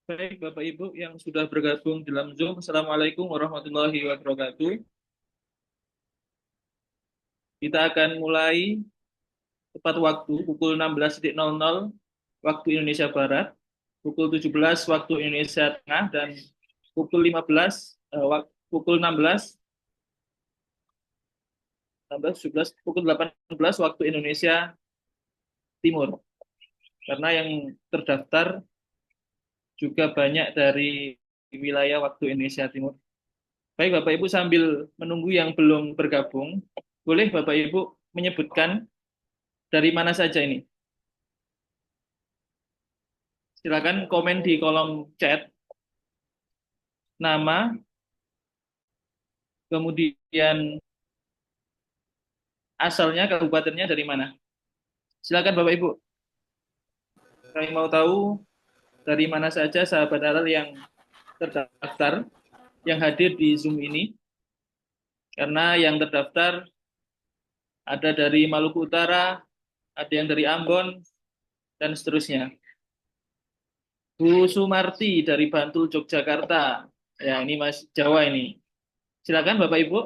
Baik, Bapak Ibu yang sudah bergabung dalam Zoom, Assalamualaikum warahmatullahi wabarakatuh. Kita akan mulai tepat waktu pukul 16.00 waktu Indonesia Barat, pukul 17 waktu Indonesia Tengah, dan pukul 15, pukul 16, 17, pukul 18 waktu Indonesia Timur. Karena yang terdaftar juga banyak dari wilayah waktu Indonesia Timur. Baik, Bapak Ibu sambil menunggu yang belum bergabung, boleh Bapak Ibu menyebutkan dari mana saja ini? Silakan komen di kolom chat nama, kemudian asalnya, kabupatennya dari mana. Silakan Bapak Ibu. Kami mau tahu dari mana saja sahabat halal yang terdaftar, yang hadir di Zoom ini. Karena yang terdaftar ada dari Maluku Utara, ada yang dari Ambon, dan seterusnya. Bu Sumarti dari Bantul, Yogyakarta. Ya, ini Mas Jawa ini. Silakan Bapak Ibu.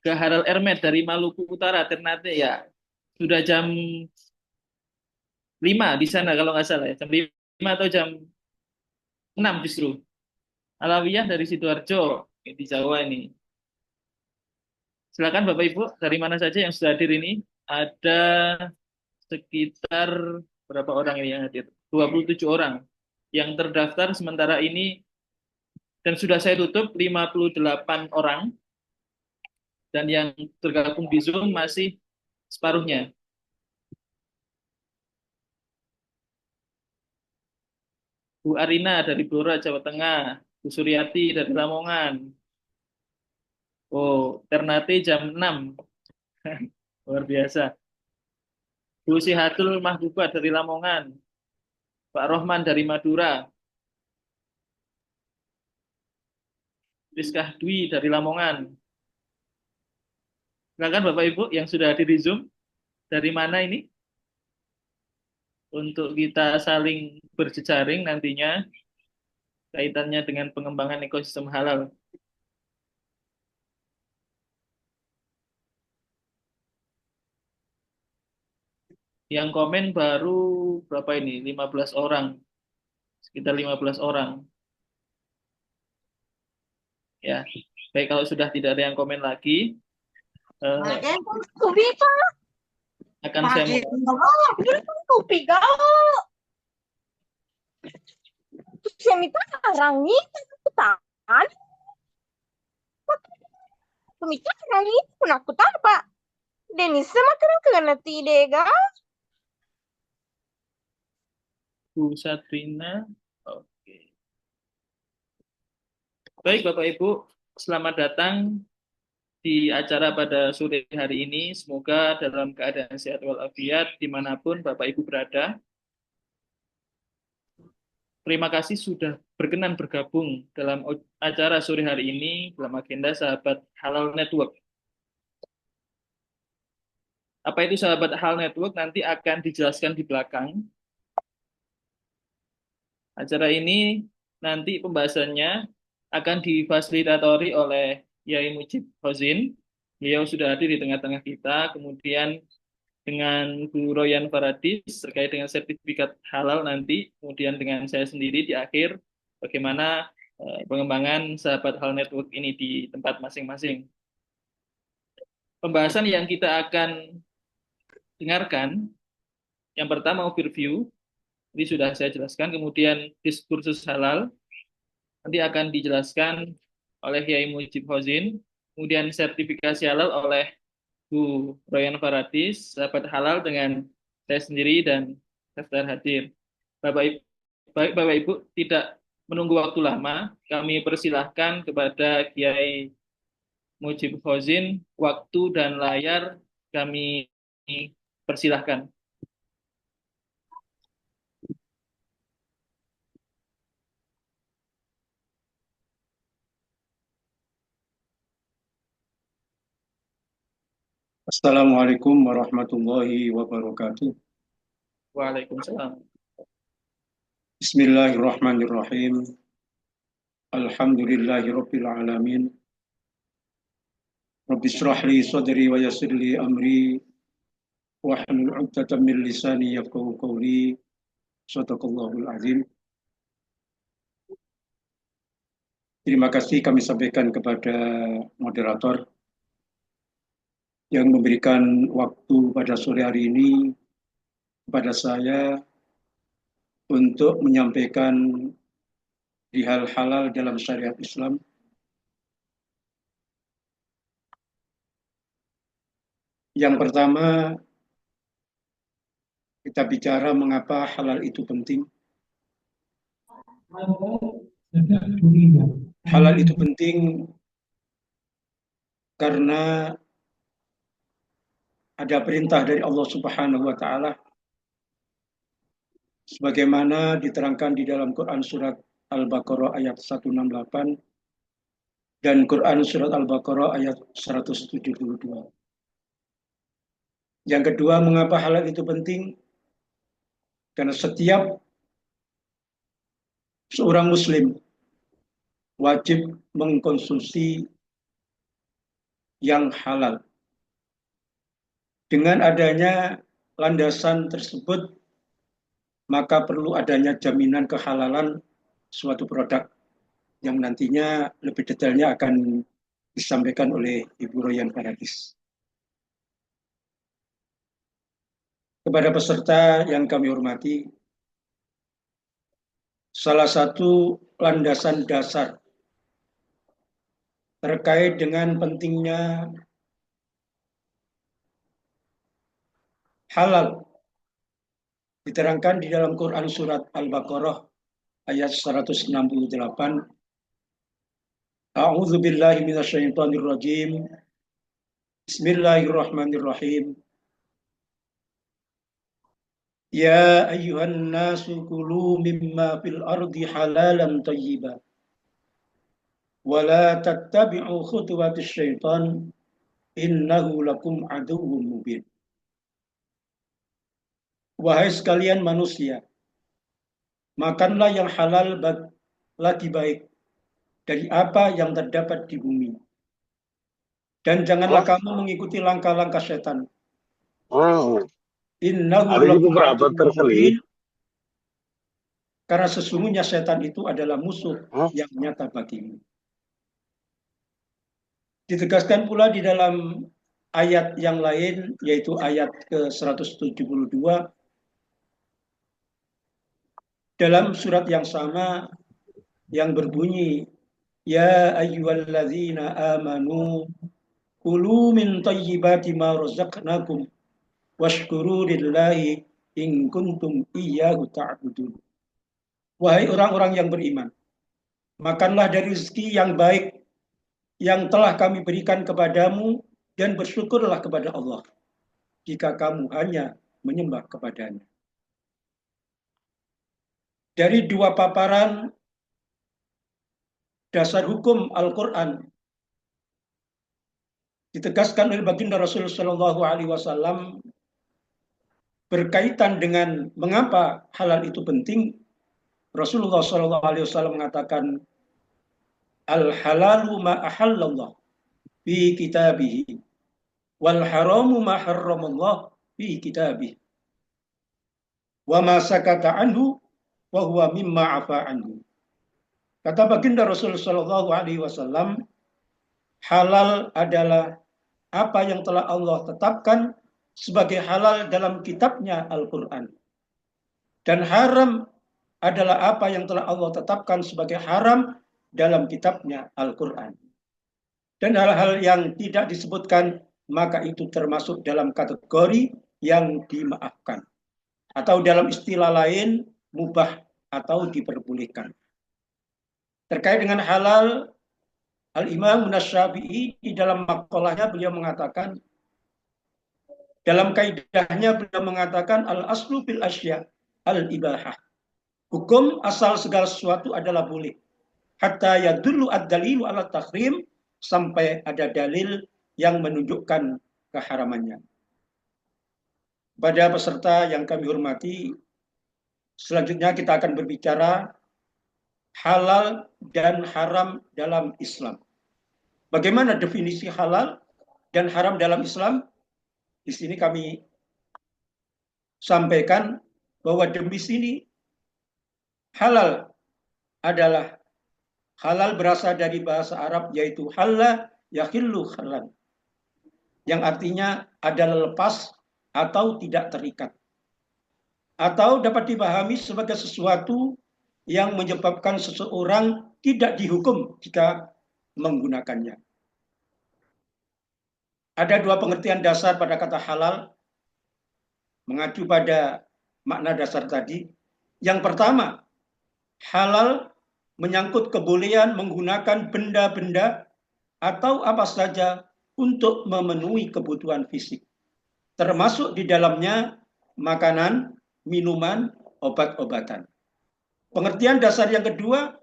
Ke Haral Ermed dari Maluku Utara, Ternate ya. Sudah jam 5 di sana kalau nggak salah ya. Jam 5 atau jam 6 justru. Alawiyah dari Sidoarjo di Jawa ini. Silakan Bapak Ibu, dari mana saja yang sudah hadir ini? Ada sekitar berapa orang ini yang hadir? 27 orang yang terdaftar sementara ini, dan sudah saya tutup 58 orang, dan yang tergabung di Zoom masih separuhnya. Bu Arina dari Blora, Jawa Tengah. Bu Suryati dari Lamongan. Oh, Ternate jam 6. Luar biasa. Bu Sihatul Mahbubah dari Lamongan. Pak Rohman dari Madura. Rizkah Dwi dari Lamongan. Silakan Bapak Ibu yang sudah hadir di Zoom. Dari mana ini? Untuk kita saling berjejaring nantinya kaitannya dengan pengembangan ekosistem halal. Yang komen baru berapa ini? 15 orang. Sekitar 15 orang. Ya, baik, kalau sudah tidak ada yang komen lagi, eh, Pakai tupi pak, akan saya pakai mulai. tupi kau. Saya minta rangi takutan. Pemikir rangi penakutan pak. Denis sama keren kena tidega. Bu Sabrina. Oke. Baik, Bapak Ibu, selamat datang di acara pada sore hari ini. Semoga dalam keadaan sehat walafiat dimanapun Bapak Ibu berada. Terima kasih sudah berkenan bergabung dalam acara sore hari ini dalam agenda Sahabat Halal Network. Apa itu Sahabat Halal Network nanti akan dijelaskan di belakang. Acara ini nanti pembahasannya akan difasilitatori oleh Yai Mujib Hozin. Beliau sudah hadir di tengah-tengah kita. Kemudian dengan Bu Royan Faradis terkait dengan sertifikat halal nanti. Kemudian dengan saya sendiri di akhir bagaimana pengembangan Sahabat Halal Network ini di tempat masing-masing. Pembahasan yang kita akan dengarkan, yang pertama overview, ini sudah saya jelaskan. Kemudian diskursus halal, nanti akan dijelaskan oleh Yai Mujib Hozin, kemudian sertifikasi halal oleh Bu Royan Faradis, sahabat halal dengan saya sendiri dan daftar hadir. Bapak Ibu, baik Bapak Ibu, tidak menunggu waktu lama, kami persilahkan kepada Kiai Mujib Hozin, waktu dan layar kami persilahkan. Assalamualaikum warahmatullahi wabarakatuh. Waalaikumsalam. Bismillahirrahmanirrahim. Alhamdulillahirabbil alamin. Rabbi shrah li sadri wa yassir li amri wahlul 'uqdatam min lisani yafqahu qawli. Shadaqallahul azim. Terima kasih kami sampaikan kepada moderator yang memberikan waktu pada sore hari ini kepada saya untuk menyampaikan di hal halal dalam syariat Islam. Yang pertama, kita bicara mengapa halal itu penting. Halal itu penting karena ada perintah dari Allah Subhanahu wa taala sebagaimana diterangkan di dalam Quran surat Al-Baqarah ayat 168 dan Quran surat Al-Baqarah ayat 172. Yang kedua, mengapa halal itu penting? Karena setiap seorang muslim wajib mengkonsumsi yang halal. Dengan adanya landasan tersebut, maka perlu adanya jaminan kehalalan suatu produk yang nantinya lebih detailnya akan disampaikan oleh Ibu Royan Paradis. Kepada peserta yang kami hormati, salah satu landasan dasar terkait dengan pentingnya halal diterangkan di dalam Quran surat Al-Baqarah ayat 168. A'udzu billahi minasyaitonir rajim. Bismillahirrahmanirrahim. Ya ayyuhan nasu kulu mimma fil ardi halalan thayyiban wa la tattabi'u khutuwatis syaitan innahu lakum aduwwum mubin. Wahai sekalian manusia, makanlah yang halal lagi baik dari apa yang terdapat di bumi. Dan janganlah kamu mengikuti langkah-langkah setan. Innahu lakum aduwwum mubin. Karena sesungguhnya setan itu adalah musuh yang nyata bagimu. Ditegaskan pula di dalam ayat yang lain, yaitu ayat ke-172, dalam surat yang sama yang berbunyi, Ya ayyuhalladzina amanu kulu min thayyibati ma razaqnakum washkuru lillahi in kuntum iyyahu ta'budun. Wahai orang-orang yang beriman, makanlah dari rezeki yang baik yang telah kami berikan kepadamu dan bersyukurlah kepada Allah jika kamu hanya menyembah kepadanya. Dari dua paparan dasar hukum Al-Quran ditegaskan oleh baginda Rasulullah SAW berkaitan dengan mengapa halal itu penting. Rasulullah SAW mengatakan, Al-halalu ma ahallallah fi kitabihi wal haramu ma harramallah fi kitabihi wa ma sakata anhu wa huwa mimma afa anhu. Kata baginda Rasulullah SAW, halal adalah apa yang telah Allah tetapkan sebagai halal dalam kitabnya Al-Quran. Dan haram adalah apa yang telah Allah tetapkan sebagai haram dalam kitabnya Al-Quran. Dan hal-hal yang tidak disebutkan, maka itu termasuk dalam kategori yang dimaafkan. Atau dalam istilah lain, mubah atau diperbolehkan. Terkait dengan halal, Al-Imam Asy-Syafi'i di dalam maqalahnya beliau mengatakan, dalam kaidahnya beliau mengatakan al-aslu fil asya al-ibahah. Hukum asal segala sesuatu adalah boleh. Hatta yadullu ad-dalilu ala tahrim, sampai ada dalil yang menunjukkan keharamannya. Pada peserta yang kami hormati, selanjutnya kita akan berbicara halal dan haram dalam Islam. Bagaimana definisi halal dan haram dalam Islam? Di sini kami sampaikan bahwa demi sini halal adalah halal berasal dari bahasa Arab yaitu halla yahillu halan, yang artinya adalah lepas atau tidak terikat, atau dapat dipahami sebagai sesuatu yang menyebabkan seseorang tidak dihukum jika menggunakannya. Ada dua pengertian dasar pada kata halal mengacu pada makna dasar tadi. Yang pertama, halal menyangkut kebolehan menggunakan benda-benda atau apa saja untuk memenuhi kebutuhan fisik, termasuk di dalamnya makanan, minuman, obat-obatan. Pengertian dasar yang kedua,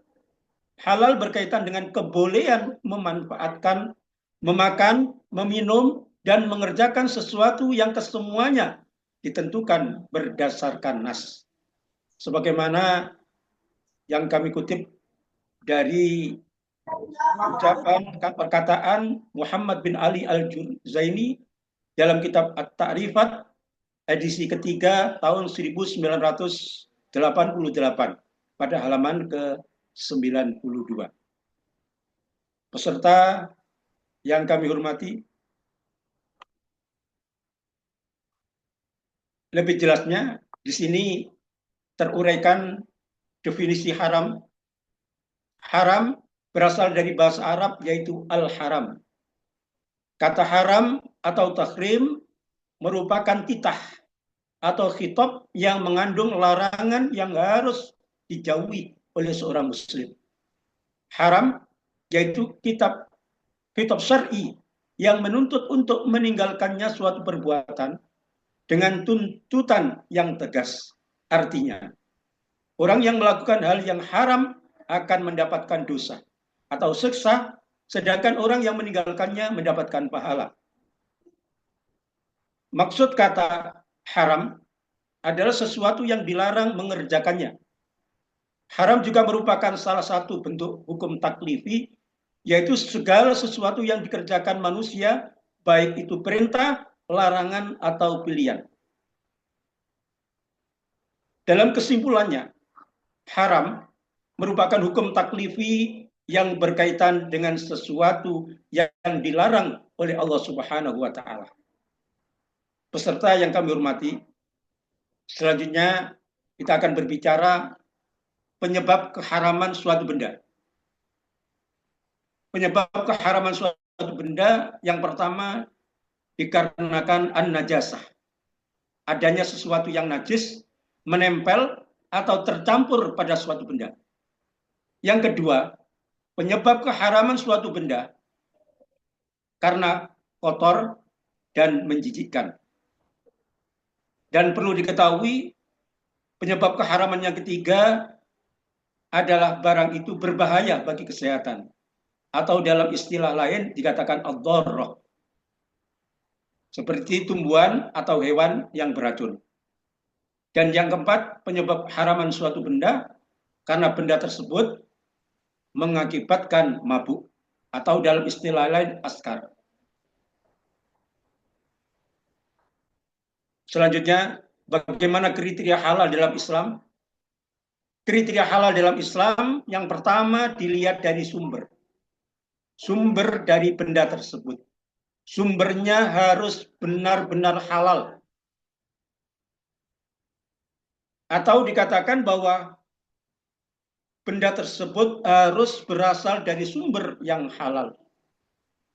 halal berkaitan dengan kebolehan memanfaatkan, memakan, meminum, dan mengerjakan sesuatu yang kesemuanya ditentukan berdasarkan nas. Sebagaimana yang kami kutip dari ucapan perkataan Muhammad bin Ali Al-Juzaini dalam kitab At-Ta'rifat edisi ketiga tahun 1988 pada halaman ke-92. Peserta yang kami hormati, lebih jelasnya di sini teruraikan definisi haram. Haram berasal dari bahasa Arab yaitu al-haram. Kata haram atau tahrim merupakan titah atau khitab yang mengandung larangan yang harus dijauhi oleh seorang muslim. Haram yaitu khitab syar'i yang menuntut untuk meninggalkannya suatu perbuatan dengan tuntutan yang tegas. Artinya, orang yang melakukan hal yang haram akan mendapatkan dosa atau siksa, sedangkan orang yang meninggalkannya mendapatkan pahala. Maksud kata haram adalah sesuatu yang dilarang mengerjakannya. Haram juga merupakan salah satu bentuk hukum taklifi, yaitu segala sesuatu yang dikerjakan manusia, baik itu perintah, larangan, atau pilihan. Dalam kesimpulannya, haram merupakan hukum taklifi yang berkaitan dengan sesuatu yang dilarang oleh Allah Subhanahu wa Ta'ala. Peserta yang kami hormati, selanjutnya kita akan berbicara penyebab keharaman suatu benda. Penyebab keharaman suatu benda yang pertama dikarenakan an-najasah. Adanya sesuatu yang najis menempel atau tercampur pada suatu benda. Yang kedua, penyebab keharaman suatu benda karena kotor dan menjijikkan. Dan perlu diketahui, penyebab keharaman yang ketiga adalah barang itu berbahaya bagi kesehatan. Atau dalam istilah lain dikatakan ad-dharrah. Seperti tumbuhan atau hewan yang beracun. Dan yang keempat, penyebab haraman suatu benda karena benda tersebut mengakibatkan mabuk atau dalam istilah lain askar. Selanjutnya, bagaimana kriteria halal dalam Islam? Kriteria halal dalam Islam yang pertama dilihat dari sumber. Sumber dari benda tersebut. Sumbernya harus benar-benar halal. Atau dikatakan bahwa benda tersebut harus berasal dari sumber yang halal.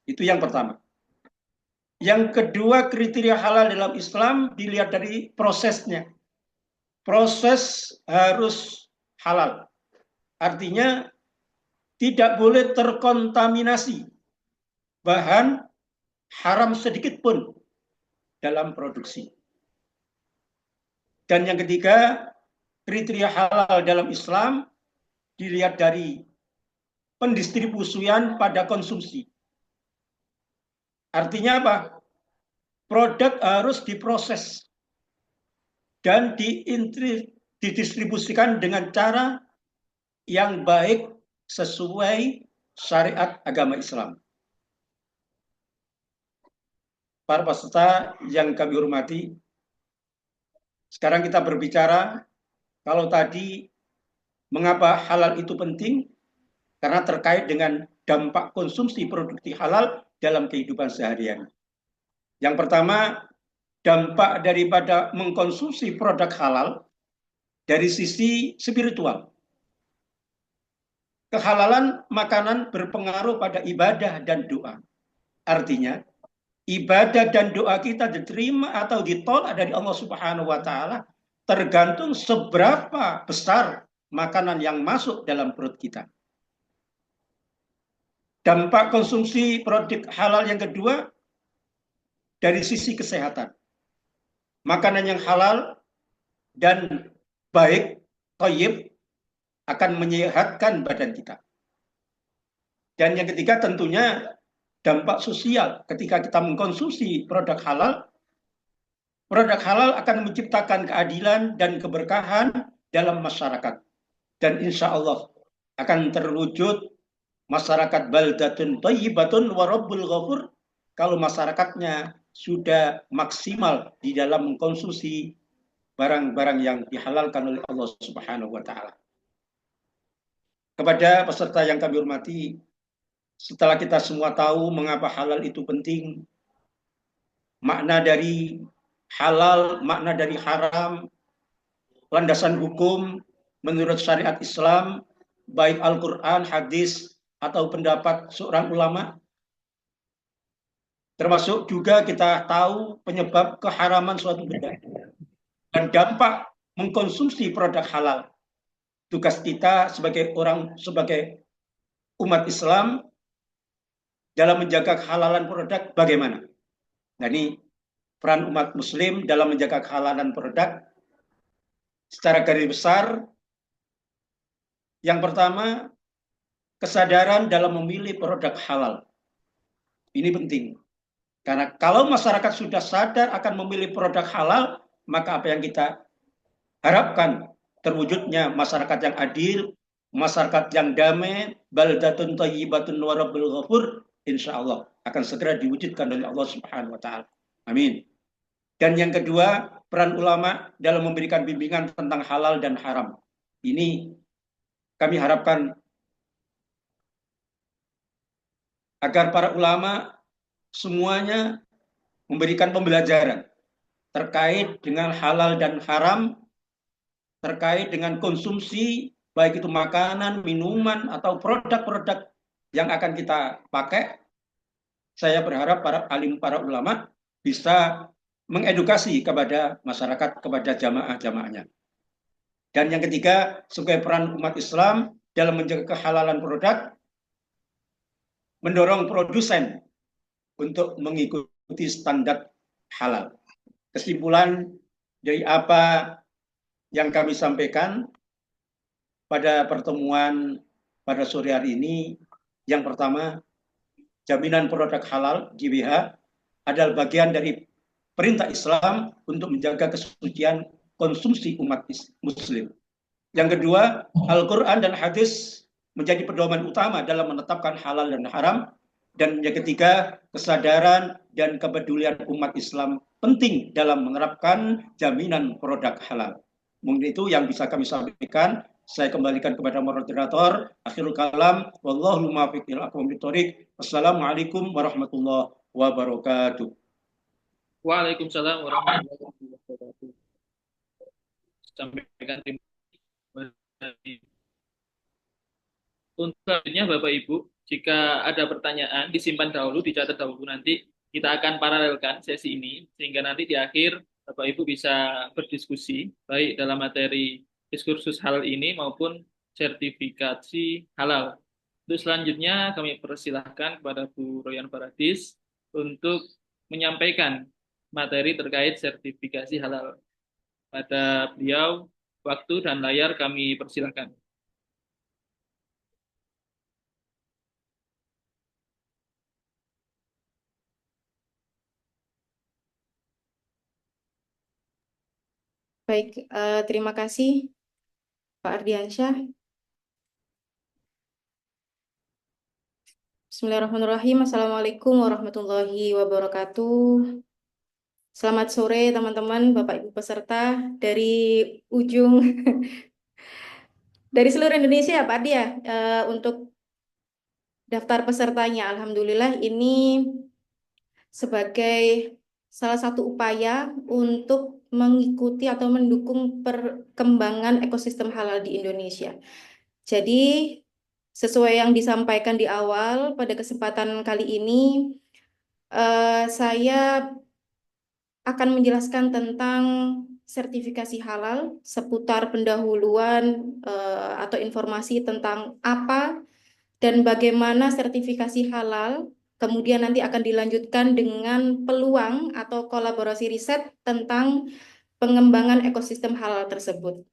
Itu yang pertama. Yang kedua, kriteria halal dalam Islam dilihat dari prosesnya. Proses harus halal. Artinya tidak boleh terkontaminasi bahan haram sedikit pun dalam produksi. Dan yang ketiga, kriteria halal dalam Islam dilihat dari pendistribusian pada konsumsi. Artinya apa? Produk harus diproses dan didistribusikan dengan cara yang baik sesuai syariat agama Islam. Para peserta yang kami hormati, sekarang kita berbicara kalau tadi mengapa halal itu penting, karena terkait dengan dampak konsumsi produk halal dalam kehidupan seharian. Yang pertama, dampak daripada mengkonsumsi produk halal dari sisi spiritual. Kehalalan makanan berpengaruh pada ibadah dan doa. Artinya, ibadah dan doa kita diterima atau ditolak dari Allah Subhanahu wa taala tergantung seberapa besar makanan yang masuk dalam perut kita. Dampak konsumsi produk halal yang kedua dari sisi kesehatan. Makanan yang halal dan baik, thayyib, akan menyehatkan badan kita. Dan yang ketiga tentunya dampak sosial. Ketika kita mengkonsumsi produk halal akan menciptakan keadilan dan keberkahan dalam masyarakat. Dan insya Allah akan terwujud masyarakat baldatun thayyibatun wa rabbul ghafur kalau masyarakatnya sudah maksimal di dalam mengkonsumsi barang-barang yang dihalalkan oleh Allah Subhanahu wa taala. Kepada peserta yang kami hormati, setelah kita semua tahu mengapa halal itu penting, makna dari halal, makna dari haram, landasan hukum menurut syariat Islam, baik Al-Quran, hadis, atau pendapat seorang ulama, termasuk juga kita tahu penyebab keharaman suatu benda dan dampak mengkonsumsi produk halal. Tugas kita sebagai umat Islam dalam menjaga kehalalan produk bagaimana? Nah, ini peran umat muslim dalam menjaga kehalalan produk secara garis besar. Yang pertama, kesadaran dalam memilih produk halal. Ini penting. Karena kalau masyarakat sudah sadar akan memilih produk halal, maka apa yang kita harapkan terwujudnya masyarakat yang adil, masyarakat yang damai, baldatun thayyibatun wa rabbul ghafur, insyaallah akan segera diwujudkan oleh Allah Subhanahu wa taala. Amin. Dan yang kedua, peran ulama dalam memberikan bimbingan tentang halal dan haram. Ini kami harapkan agar para ulama semuanya memberikan pembelajaran terkait dengan halal dan haram, terkait dengan konsumsi, baik itu makanan, minuman, atau produk-produk yang akan kita pakai. Saya berharap para alim, para ulama bisa mengedukasi kepada masyarakat, kepada jamaah-jamaahnya. Dan yang ketiga, sebagai peran umat Islam dalam menjaga kehalalan produk, mendorong produsen untuk mengikuti standar halal. Kesimpulan dari apa yang kami sampaikan pada pertemuan pada sore hari ini, yang pertama, jaminan produk halal JBH adalah bagian dari perintah Islam untuk menjaga kesucian konsumsi umat muslim. Yang kedua, Al-Quran dan hadis menjadi pedoman utama dalam menetapkan halal dan haram. Dan yang ketiga, kesadaran dan kepedulian umat Islam penting dalam menerapkan jaminan produk halal. Mungkin itu yang bisa kami sampaikan. Saya kembalikan kepada moderator. Akhirul kalam. Wallahu muwaffiq ila aqwamit thoriq. Wassalamualaikum warahmatullahi wabarakatuh. Waalaikumsalam warahmatullahi wabarakatuh. Sampaikan terima kasih. Untuk selanjutnya Bapak Ibu, jika ada pertanyaan disimpan dahulu, dicatat dahulu, nanti kita akan paralelkan sesi ini sehingga nanti di akhir Bapak Ibu bisa berdiskusi baik dalam materi diskursus halal ini maupun sertifikasi halal. Untuk selanjutnya kami persilahkan kepada Bu Royan Baradis untuk menyampaikan materi terkait sertifikasi halal. Pada beliau, waktu dan layar kami persilahkan. Baik, terima kasih Pak Ardiansyah. Bismillahirrahmanirrahim. Assalamualaikum warahmatullahi wabarakatuh. Selamat sore teman-teman, Bapak Ibu peserta dari ujung dari seluruh Indonesia ya Pak Ardi ya. Untuk daftar pesertanya, Alhamdulillah ini sebagai salah satu upaya untuk mengikuti atau mendukung perkembangan ekosistem halal di Indonesia. Jadi, sesuai yang disampaikan di awal, pada kesempatan kali ini, saya akan menjelaskan tentang sertifikasi halal, seputar pendahuluan atau informasi tentang apa dan bagaimana sertifikasi halal. Kemudian nanti akan dilanjutkan dengan peluang atau kolaborasi riset tentang pengembangan ekosistem halal tersebut.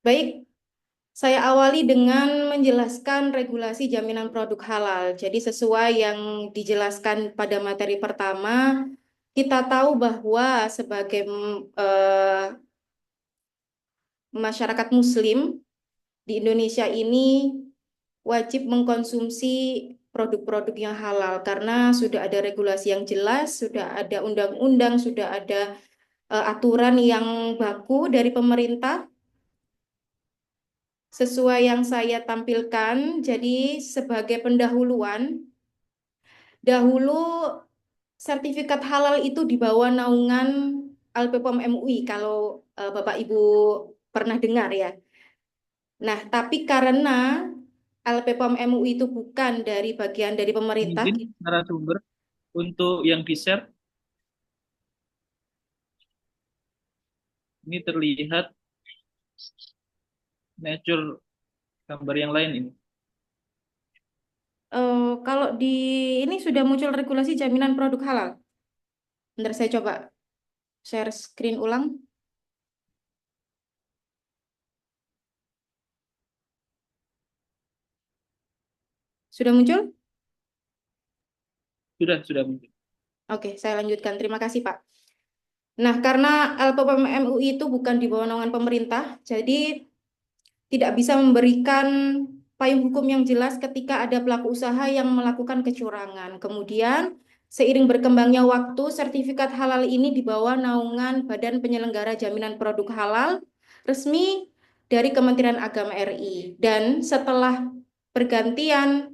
Baik, saya awali dengan menjelaskan regulasi jaminan produk halal. Jadi sesuai yang dijelaskan pada materi pertama, kita tahu bahwa sebagai masyarakat Muslim di Indonesia ini wajib mengkonsumsi produk-produk yang halal karena sudah ada regulasi yang jelas, sudah ada undang-undang, sudah ada aturan yang baku dari pemerintah. Sesuai yang saya tampilkan, jadi sebagai pendahuluan, dahulu sertifikat halal itu di bawah naungan LPPOM MUI, kalau Bapak Ibu pernah dengar ya. Nah, tapi karena LPPOM MUI itu bukan dari bagian dari pemerintah, Izin narasumber untuk yang di-share ini terlihat nature gambar yang lain ini. kalau di ini sudah muncul regulasi jaminan produk halal. Bentar saya coba share screen ulang. Sudah muncul? Sudah mungkin. Oke, saya lanjutkan. Terima kasih, Pak. Nah, karena LPPOM MUI itu bukan di bawah naungan pemerintah, jadi tidak bisa memberikan payung hukum yang jelas ketika ada pelaku usaha yang melakukan kecurangan. Kemudian, seiring berkembangnya waktu, sertifikat halal ini di bawah naungan Badan Penyelenggara Jaminan Produk Halal resmi dari Kementerian Agama RI. Dan setelah pergantian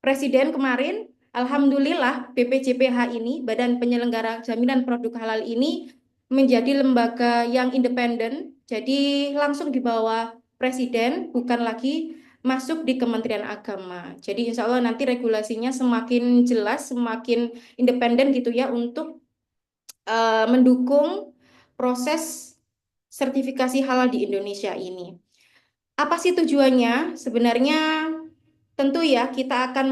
Presiden kemarin, alhamdulillah BPJPH ini, Badan Penyelenggara Jaminan Produk Halal ini menjadi lembaga yang independen, jadi langsung di bawah Presiden, bukan lagi masuk di Kementerian Agama. Jadi insya Allah nanti regulasinya semakin jelas, semakin independen gitu ya untuk mendukung proses sertifikasi halal di Indonesia ini. Apa sih tujuannya? Sebenarnya tentu ya kita akan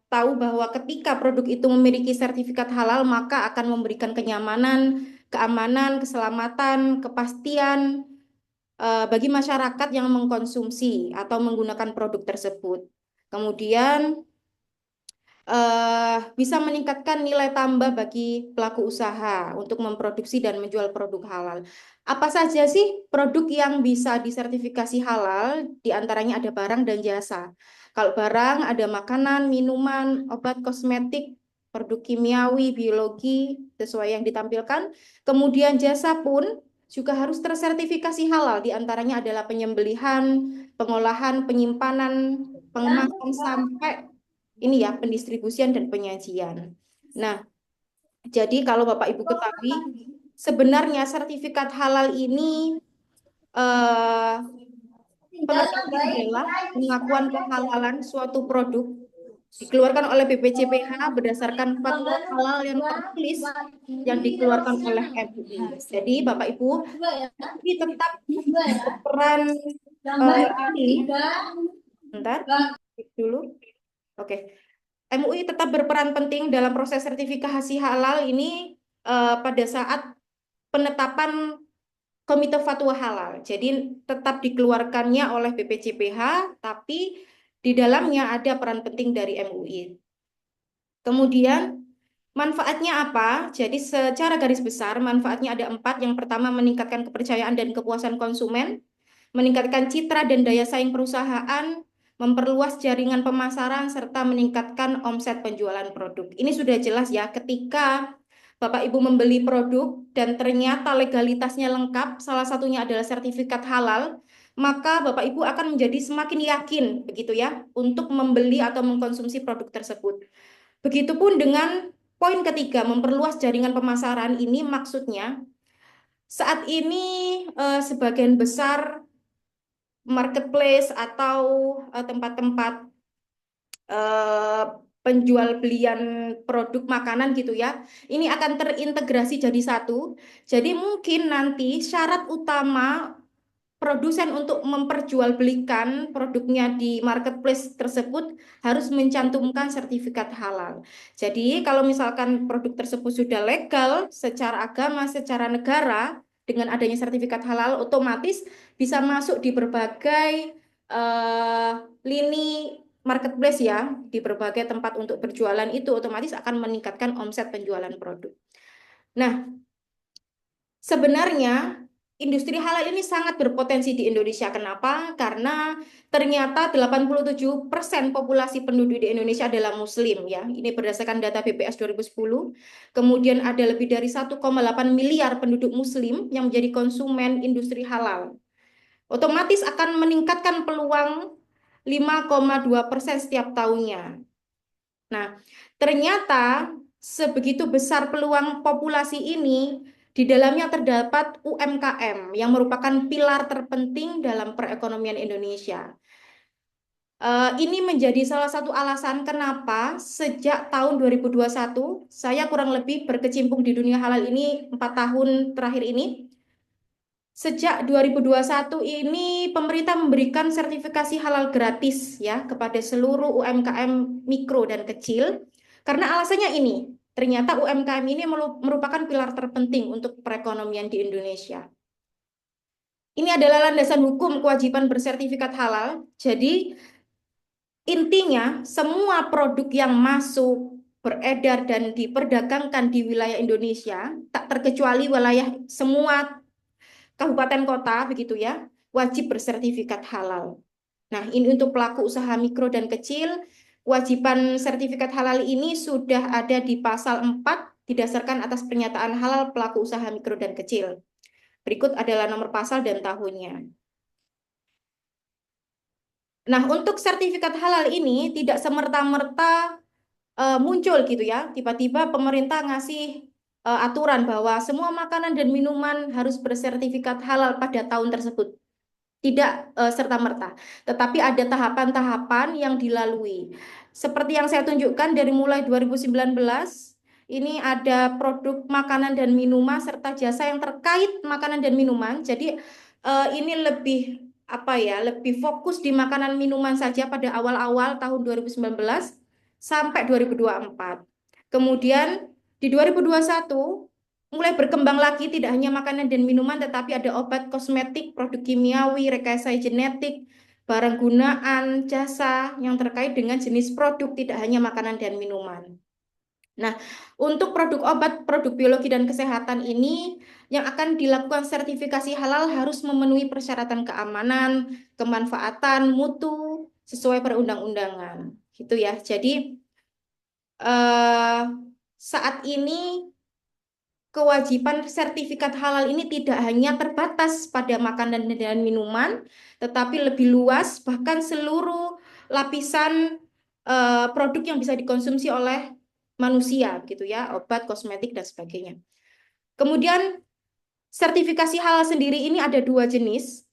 tahu bahwa ketika produk itu memiliki sertifikat halal maka akan memberikan kenyamanan, keamanan, keselamatan, kepastian bagi masyarakat yang mengkonsumsi atau menggunakan produk tersebut. Kemudian bisa meningkatkan nilai tambah bagi pelaku usaha untuk memproduksi dan menjual produk halal. Apa saja sih produk yang bisa disertifikasi halal? Di antaranya ada barang dan jasa. Kalau barang ada makanan, minuman, obat, kosmetik, produk kimiawi, biologi, sesuai yang ditampilkan. Kemudian jasa pun juga harus tersertifikasi halal. Di antaranya adalah penyembelihan, pengolahan, penyimpanan, pengemasan sampai ini ya pendistribusian dan penyajian. Nah, jadi kalau Bapak Ibu ketahui, sebenarnya sertifikat halal ini pengertiannya adalah pengakuan kehalalan suatu produk dikeluarkan oleh BPJPH berdasarkan fatwa halal yang tertulis yang dikeluarkan oleh MUI. Jadi Bapak Ibu ini tetap berperan ini. Bentar, dulu. Oke. MUI tetap berperan penting dalam proses sertifikasi halal ini pada saat penetapan Komite Fatwa Halal. Jadi tetap dikeluarkannya oleh BPJPH, tapi di dalamnya ada peran penting dari MUI. Kemudian Manfaatnya apa? Jadi secara garis besar manfaatnya ada 4. Yang pertama meningkatkan kepercayaan dan kepuasan konsumen, meningkatkan citra dan daya saing perusahaan, memperluas jaringan pemasaran, serta meningkatkan omset penjualan produk. Ini sudah jelas ya, ketika Bapak Ibu membeli produk dan ternyata legalitasnya lengkap, salah satunya adalah sertifikat halal, maka Bapak Ibu akan menjadi semakin yakin begitu ya untuk membeli atau mengkonsumsi produk tersebut. Begitupun dengan poin ketiga, memperluas jaringan pemasaran. Ini maksudnya saat ini sebagian besar marketplace atau tempat-tempat penjual belian produk makanan gitu ya, ini akan terintegrasi jadi satu. Jadi mungkin nanti syarat utama produsen untuk memperjualbelikan produknya di marketplace tersebut harus mencantumkan sertifikat halal. Jadi kalau misalkan produk tersebut sudah legal secara agama, secara negara, dengan adanya sertifikat halal, otomatis bisa masuk di berbagai lini marketplace ya, di berbagai tempat untuk berjualan, itu otomatis akan meningkatkan omset penjualan produk. Nah, sebenarnya industri halal ini sangat berpotensi di Indonesia. Kenapa? Karena ternyata 87% populasi penduduk di Indonesia adalah Muslim ya. Ini berdasarkan data BPS 2010. Kemudian ada lebih dari 1,8 miliar penduduk Muslim yang menjadi konsumen industri halal. Otomatis akan meningkatkan peluang 5,2% setiap tahunnya. Nah, ternyata sebegitu besar peluang populasi ini, di dalamnya terdapat UMKM yang merupakan pilar terpenting dalam perekonomian Indonesia. Ini menjadi salah satu alasan kenapa sejak tahun 2021, saya kurang lebih berkecimpung di dunia halal ini 4 tahun terakhir ini. Sejak 2021 ini pemerintah memberikan sertifikasi halal gratis ya kepada seluruh UMKM mikro dan kecil. Karena alasannya ini, ternyata UMKM ini merupakan pilar terpenting untuk perekonomian di Indonesia. Ini adalah landasan hukum kewajiban bersertifikat halal. Jadi intinya semua produk yang masuk, beredar dan diperdagangkan di wilayah Indonesia, tak terkecuali wilayah semua kabupaten kota begitu ya, wajib bersertifikat halal. Nah, ini untuk pelaku usaha mikro dan kecil, kewajiban sertifikat halal ini sudah ada di pasal 4 didasarkan atas pernyataan halal pelaku usaha mikro dan kecil. Berikut adalah nomor pasal dan tahunnya. Nah, untuk sertifikat halal ini tidak semerta-merta muncul gitu ya, tiba-tiba pemerintah ngasih aturan bahwa semua makanan dan minuman harus bersertifikat halal pada tahun tersebut. Tidak serta-merta, tetapi ada tahapan-tahapan yang dilalui. Seperti yang saya tunjukkan dari mulai 2019, ini ada produk makanan dan minuman serta jasa yang terkait makanan dan minuman. Jadi ini lebih apa ya, lebih fokus di makanan minuman saja pada awal-awal tahun 2019 sampai 2024. Kemudian di 2021 mulai berkembang lagi, tidak hanya makanan dan minuman, tetapi ada obat, kosmetik, produk kimiawi, rekayasa genetik, barang gunaan, jasa yang terkait dengan jenis produk, tidak hanya makanan dan minuman. Nah, untuk produk obat, produk biologi dan kesehatan ini yang akan dilakukan sertifikasi halal harus memenuhi persyaratan keamanan, kemanfaatan, mutu, sesuai perundang-undangan. Gitu ya. Jadi, saat ini kewajiban sertifikat halal ini tidak hanya terbatas pada makanan dan minuman, tetapi lebih luas, bahkan seluruh lapisan produk yang bisa dikonsumsi oleh manusia, gitu ya, obat, kosmetik dan sebagainya. Kemudian sertifikasi halal sendiri ini ada 2 jenis.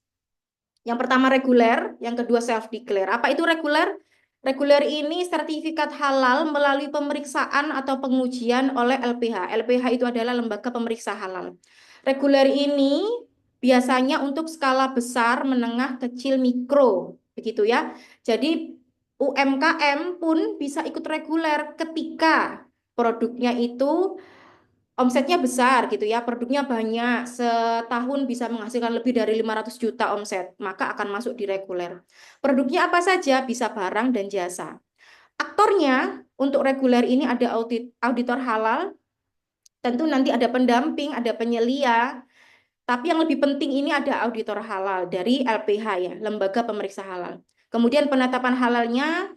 Yang pertama reguler, yang kedua self-declare. Apa itu reguler? Reguler ini sertifikat halal melalui pemeriksaan atau pengujian oleh LPH. LPH itu adalah lembaga pemeriksa halal. Reguler ini biasanya untuk skala besar, menengah, kecil, mikro, begitu ya. Jadi UMKM pun bisa ikut reguler ketika produknya itu omsetnya besar gitu ya, produknya banyak, setahun bisa menghasilkan lebih dari 500 juta omset, maka akan masuk di reguler. Produknya apa saja? Bisa barang dan jasa. Aktornya untuk reguler ini ada auditor halal, tentu nanti ada pendamping, ada penyelia, tapi yang lebih penting ini ada auditor halal dari LPH ya, Lembaga Pemeriksa Halal. Kemudian penetapan halalnya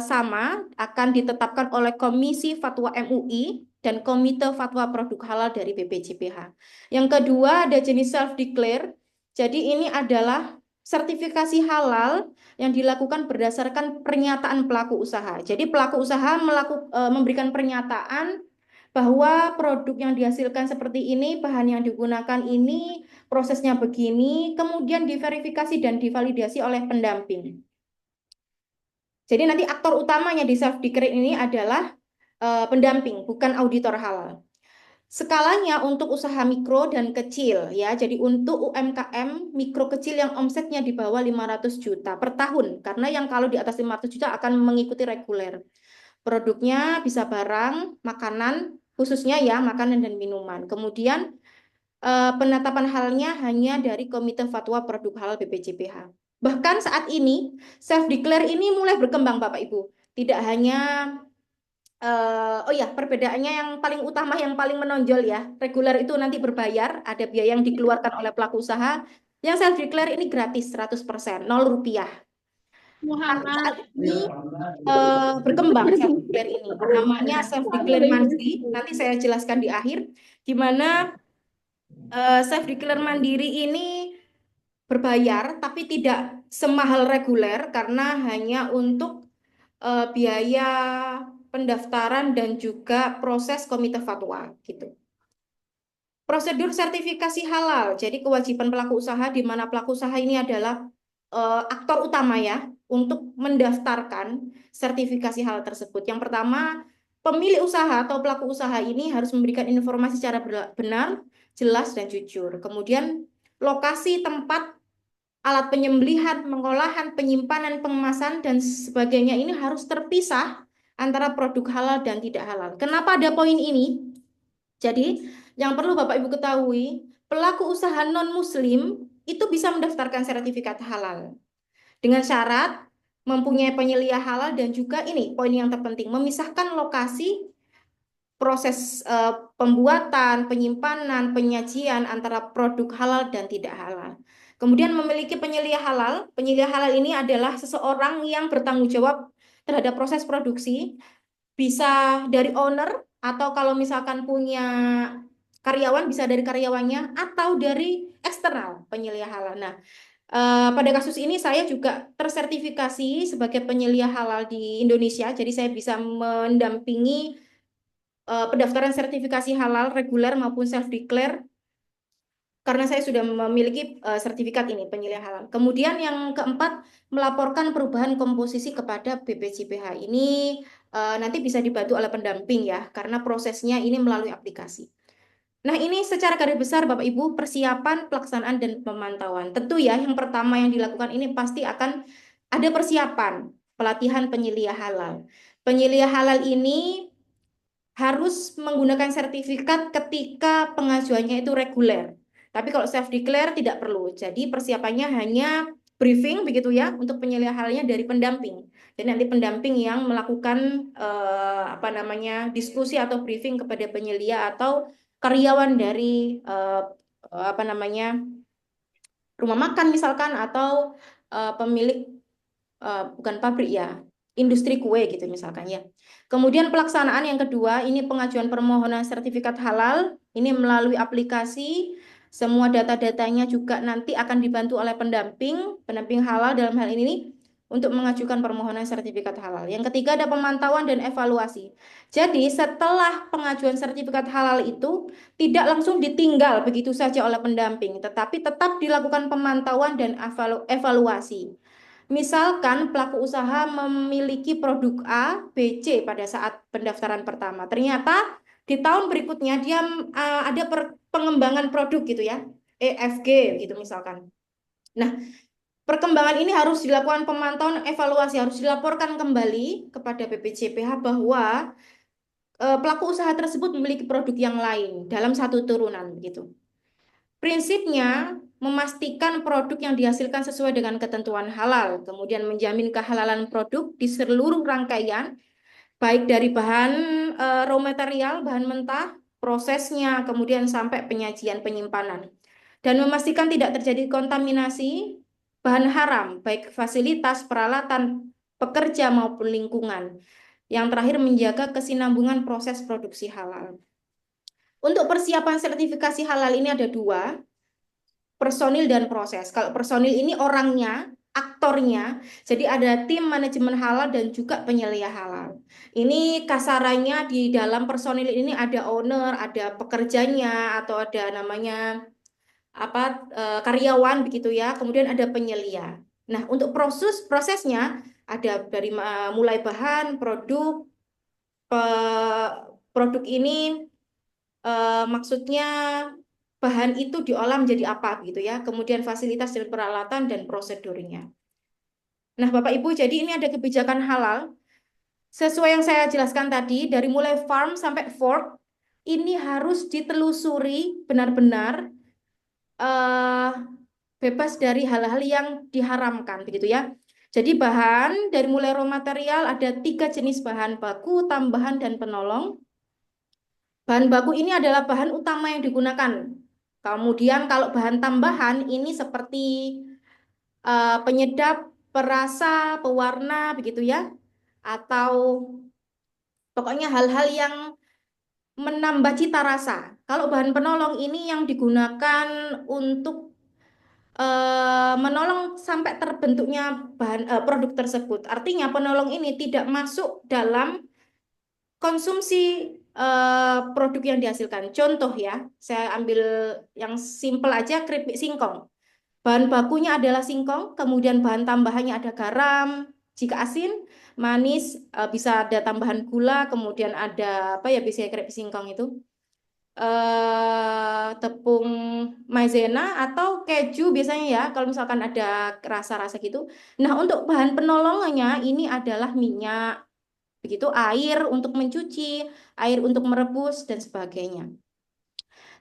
sama akan ditetapkan oleh Komisi Fatwa MUI dan Komite Fatwa Produk Halal dari BPJPH. Yang kedua ada jenis self-declare. Jadi ini adalah sertifikasi halal yang dilakukan berdasarkan pernyataan pelaku usaha. Jadi pelaku usaha memberikan pernyataan bahwa produk yang dihasilkan seperti ini, bahan yang digunakan ini, prosesnya begini, kemudian diverifikasi dan divalidasi oleh pendamping. Jadi nanti aktor utamanya di self-declare ini adalah pendamping, bukan auditor halal. Skalanya untuk usaha mikro dan kecil ya. Jadi untuk UMKM mikro kecil yang omsetnya di bawah 500 juta per tahun. Karena yang kalau di atas 500 juta akan mengikuti reguler. Produknya bisa barang, makanan, khususnya ya makanan dan minuman. Kemudian penetapan halnya hanya dari Komite Fatwa Produk Halal BPJPH. Bahkan saat ini self-declare ini mulai berkembang Bapak Ibu. Tidak hanya oh ya, perbedaannya yang paling utama, yang paling menonjol ya, reguler itu nanti berbayar, ada biaya yang dikeluarkan oleh pelaku usaha. Yang self declare ini gratis 100%, 0 rupiah. Tapi saat ini berkembang self declare ini, namanya self declare mandiri. Nanti saya jelaskan di akhir, di mana self declare mandiri ini berbayar, tapi tidak semahal reguler karena hanya untuk biaya pendaftaran dan juga proses komite fatwa gitu. Prosedur sertifikasi halal. Jadi kewajiban pelaku usaha di mana pelaku usaha ini adalah aktor utama ya untuk mendaftarkan sertifikasi halal tersebut. Yang pertama, pemilik usaha atau pelaku usaha ini harus memberikan informasi secara benar, jelas dan jujur. Kemudian lokasi tempat alat penyembelihan, pengolahan, penyimpanan, pengemasan, dan sebagainya ini harus terpisah antara produk halal dan tidak halal. Kenapa ada poin ini? Jadi, yang perlu Bapak Ibu ketahui, pelaku usaha non-muslim itu bisa mendaftarkan sertifikat halal. Dengan syarat mempunyai penyelia halal dan juga ini, poin yang terpenting, memisahkan lokasi proses pembuatan, penyimpanan, penyajian antara produk halal dan tidak halal. Kemudian memiliki penyelia halal. Penyelia halal ini adalah seseorang yang bertanggung jawab terhadap proses produksi, bisa dari owner atau kalau misalkan punya karyawan bisa dari karyawannya atau dari eksternal penyelia halal. Nah, pada kasus ini saya juga tersertifikasi sebagai penyelia halal di Indonesia, jadi saya bisa mendampingi pendaftaran sertifikasi halal reguler maupun self-declare karena saya sudah memiliki sertifikat ini penyelia halal. Kemudian yang keempat, melaporkan perubahan komposisi kepada BPJPH. Ini nanti bisa dibantu oleh pendamping ya, karena prosesnya ini melalui aplikasi. Nah, ini secara garis besar Bapak Ibu persiapan, pelaksanaan, dan pemantauan. Tentu ya, yang pertama yang dilakukan ini pasti akan ada persiapan, pelatihan penyelia halal. Penyelia halal ini harus menggunakan sertifikat ketika pengajuannya itu reguler. Tapi kalau self declare tidak perlu. Jadi persiapannya hanya briefing begitu ya untuk penyelia halnya dari pendamping. Dan nanti pendamping yang melakukan apa namanya diskusi atau briefing kepada penyelia atau karyawan dari apa namanya rumah makan misalkan atau pemilik bukan pabrik ya, industri kue gitu misalkan ya. Kemudian pelaksanaan yang kedua, ini pengajuan permohonan sertifikat halal, ini melalui aplikasi, semua data-datanya juga nanti akan dibantu oleh pendamping halal dalam hal ini untuk mengajukan permohonan sertifikat halal. Yang ketiga ada pemantauan dan evaluasi. Jadi setelah pengajuan sertifikat halal itu tidak langsung ditinggal begitu saja oleh pendamping, tetapi tetap dilakukan pemantauan dan evaluasi. Misalkan pelaku usaha memiliki produk A, B, C pada saat pendaftaran pertama. Ternyata di tahun berikutnya dia ada pengembangan produk gitu ya, E, F, G gitu misalkan. Nah, perkembangan ini harus dilakukan pemantauan evaluasi, harus dilaporkan kembali kepada BPJPH bahwa pelaku usaha tersebut memiliki produk yang lain dalam satu turunan gitu. Prinsipnya memastikan produk yang dihasilkan sesuai dengan ketentuan halal, kemudian menjamin kehalalan produk di seluruh rangkaian baik dari bahan raw material, bahan mentah, prosesnya, kemudian sampai penyajian penyimpanan. Dan memastikan tidak terjadi kontaminasi bahan haram, baik fasilitas, peralatan, pekerja maupun lingkungan. Yang terakhir menjaga kesinambungan proses produksi halal. Untuk persiapan sertifikasi halal ini ada dua, personil dan proses. Kalau personil ini orangnya, aktornya, jadi ada tim manajemen halal dan juga penyelia halal. Ini kasarannya di dalam personil ini ada owner, ada pekerjanya, atau ada namanya karyawan begitu ya. Kemudian ada penyelia. Nah, untuk prosesnya ada dari mulai bahan, produk ini maksudnya bahan itu diolah menjadi apa gitu ya. Kemudian fasilitas dan peralatan dan prosedurnya. Nah, Bapak Ibu, jadi ini ada kebijakan halal. Sesuai yang saya jelaskan tadi, dari mulai farm sampai fork, ini harus ditelusuri benar-benar bebas dari hal-hal yang diharamkan, begitu ya. Jadi bahan dari mulai raw material ada 3 jenis bahan baku, tambahan, dan penolong. Bahan baku ini adalah bahan utama yang digunakan. Kemudian kalau bahan tambahan ini seperti penyedap, perasa, pewarna, begitu ya. Atau pokoknya hal-hal yang menambah cita rasa. Kalau bahan penolong ini yang digunakan untuk menolong sampai terbentuknya produk tersebut. Artinya penolong ini tidak masuk dalam konsumsi produk yang dihasilkan. Contoh ya, saya ambil yang simple aja, keripik singkong. Bahan bakunya adalah singkong, kemudian bahan tambahannya ada garam, jika asin, manis, bisa ada tambahan gula, kemudian ada apa ya biasanya keripik singkong itu? Tepung maizena atau keju biasanya ya, kalau misalkan ada rasa-rasa gitu. Nah, untuk bahan penolongnya ini adalah minyak, begitu air untuk mencuci, air untuk merebus dan sebagainya.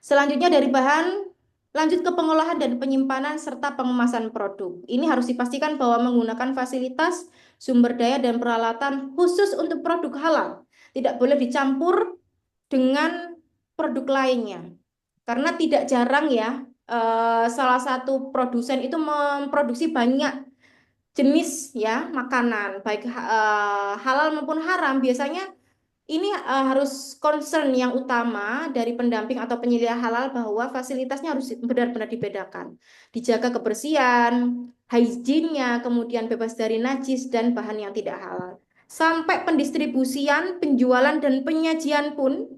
Selanjutnya dari bahan lanjut ke pengolahan dan penyimpanan serta pengemasan produk. Ini harus dipastikan bahwa menggunakan fasilitas, sumber daya dan peralatan khusus untuk produk halal. Tidak boleh dicampur dengan produk lainnya. Karena tidak jarang ya salah satu produsen itu memproduksi banyak jenis ya makanan baik halal maupun haram. Biasanya ini harus concern yang utama dari pendamping atau penyelia halal bahwa fasilitasnya harus benar-benar dibedakan. Dijaga kebersihan, hygiene-nya, kemudian bebas dari najis dan bahan yang tidak halal. Sampai pendistribusian, penjualan, dan penyajian pun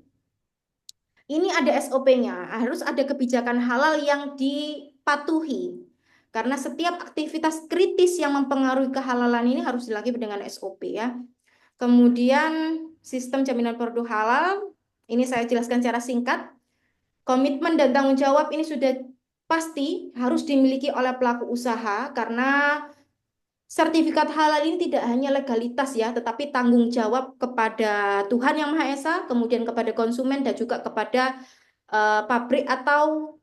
ini ada SOP-nya. Harus ada kebijakan halal yang dipatuhi. Karena setiap aktivitas kritis yang mempengaruhi kehalalan ini harus dilakukan dengan SOP ya. Kemudian sistem jaminan produk halal, ini saya jelaskan secara singkat. Komitmen dan tanggung jawab ini sudah pasti harus dimiliki oleh pelaku usaha karena sertifikat halal ini tidak hanya legalitas ya, tetapi tanggung jawab kepada Tuhan Yang Maha Esa, kemudian kepada konsumen dan juga kepada pabrik atau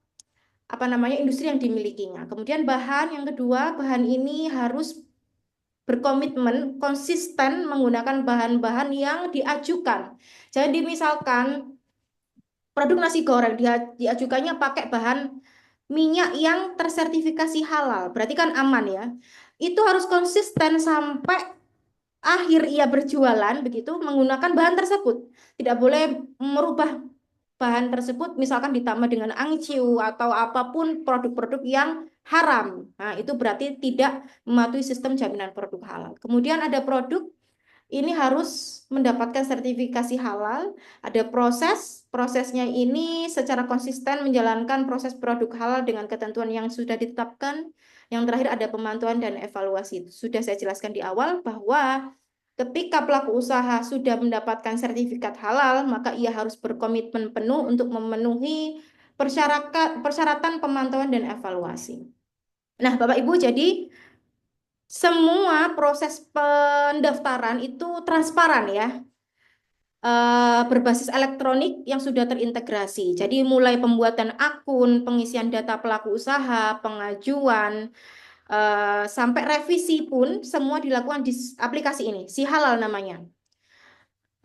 industri yang dimilikinya. Kemudian bahan yang kedua, bahan ini harus berkomitmen konsisten menggunakan bahan-bahan yang diajukan. Jadi misalkan produk nasi goreng diajukannya pakai bahan minyak yang tersertifikasi halal, berarti kan aman ya. Itu harus konsisten sampai akhir ia berjualan begitu menggunakan bahan tersebut. Tidak boleh merubah bahan tersebut misalkan ditambah dengan angciu atau apapun produk-produk yang haram. Nah, itu berarti tidak mematuhi sistem jaminan produk halal. Kemudian ada produk ini harus mendapatkan sertifikasi halal. Ada prosesnya ini secara konsisten menjalankan proses produk halal dengan ketentuan yang sudah ditetapkan. Yang terakhir ada pemantauan dan evaluasi. Sudah saya jelaskan di awal bahwa ketika pelaku usaha sudah mendapatkan sertifikat halal, maka ia harus berkomitmen penuh untuk memenuhi persyaratan pemantauan dan evaluasi. Nah, Bapak Ibu, jadi semua proses pendaftaran itu transparan ya, berbasis elektronik yang sudah terintegrasi. Jadi mulai pembuatan akun, pengisian data pelaku usaha, pengajuan, sampai revisi pun semua dilakukan di aplikasi ini, Si Halal namanya.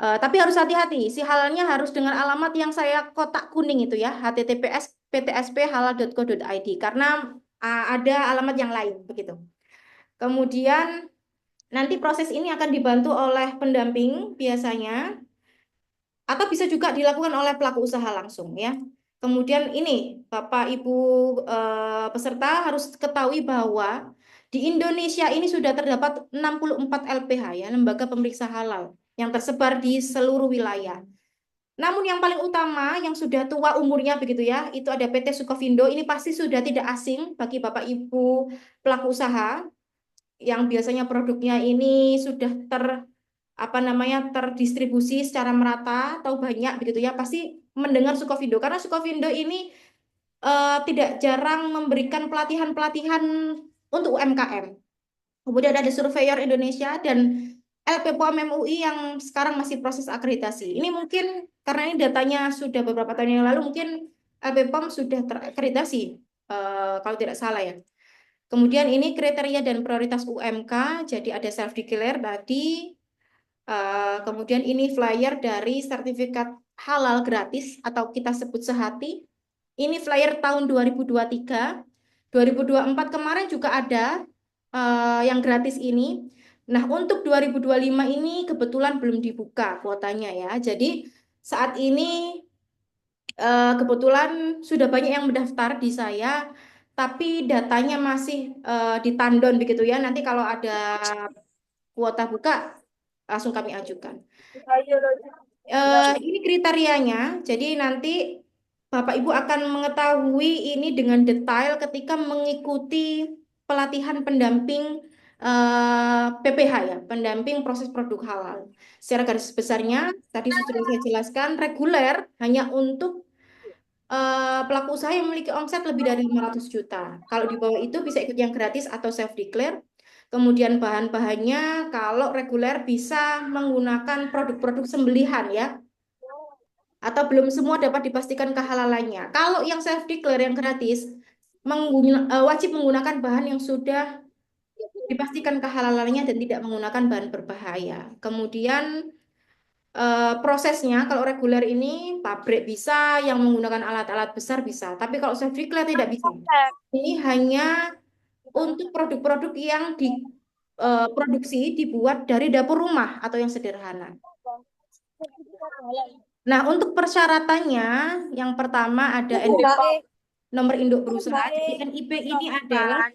Tapi harus hati-hati, si halalnya harus dengan alamat yang saya kotak kuning itu ya, https://ptsp.halal.co.id, karena ada alamat yang lain begitu. Kemudian nanti proses ini akan dibantu oleh pendamping biasanya, atau bisa juga dilakukan oleh pelaku usaha langsung ya. Kemudian ini Bapak Ibu peserta harus ketahui bahwa di Indonesia ini sudah terdapat 64 LPH ya, lembaga pemeriksa halal yang tersebar di seluruh wilayah. Namun yang paling utama yang sudah tua umurnya begitu ya, itu ada PT Sukovindo. Ini pasti sudah tidak asing bagi Bapak Ibu pelaku usaha yang biasanya produknya ini sudah terdistribusi secara merata atau banyak begitu ya, pasti mendengar Sukovindo karena Sukovindo ini tidak jarang memberikan pelatihan-pelatihan untuk UMKM. Kemudian ada Surveyor Indonesia dan LPPOM MUI yang sekarang masih proses akreditasi. Ini mungkin karena ini datanya sudah beberapa tahun yang lalu, mungkin LPPOM sudah terakreditasi kalau tidak salah ya. Kemudian ini kriteria dan prioritas UMK, jadi ada self declare tadi. Kemudian ini flyer dari sertifikat halal gratis atau kita sebut sehati. Ini flyer tahun 2023. 2024 kemarin juga ada yang gratis ini. Nah, untuk 2025 ini kebetulan belum dibuka kuotanya ya. Jadi saat ini kebetulan sudah banyak yang mendaftar di saya, tapi datanya masih di tandon begitu ya. Nanti kalau ada kuota buka langsung kami ajukan. Ini kriterianya, jadi nanti Bapak Ibu akan mengetahui ini dengan detail ketika mengikuti pelatihan pendamping PPH ya, pendamping proses produk halal. Secara garis besarnya, tadi sudah saya jelaskan, reguler hanya untuk pelaku usaha yang memiliki omset lebih dari 500 juta. Kalau di bawah itu bisa ikut yang gratis atau self declare. Kemudian bahan-bahannya kalau reguler bisa menggunakan produk-produk sembelihan ya. Atau belum semua dapat dipastikan kehalalannya. Kalau yang self declare yang gratis wajib menggunakan bahan yang sudah dipastikan kehalalannya dan tidak menggunakan bahan berbahaya. Kemudian prosesnya kalau reguler ini pabrik bisa, yang menggunakan alat-alat besar bisa. Tapi kalau self declare tidak bisa. Ini hanya untuk produk-produk yang diproduksi dibuat dari dapur rumah atau yang sederhana. Nah, untuk persyaratannya, yang pertama ada NIP, nomor induk berusaha. Jadi NIP ini adalah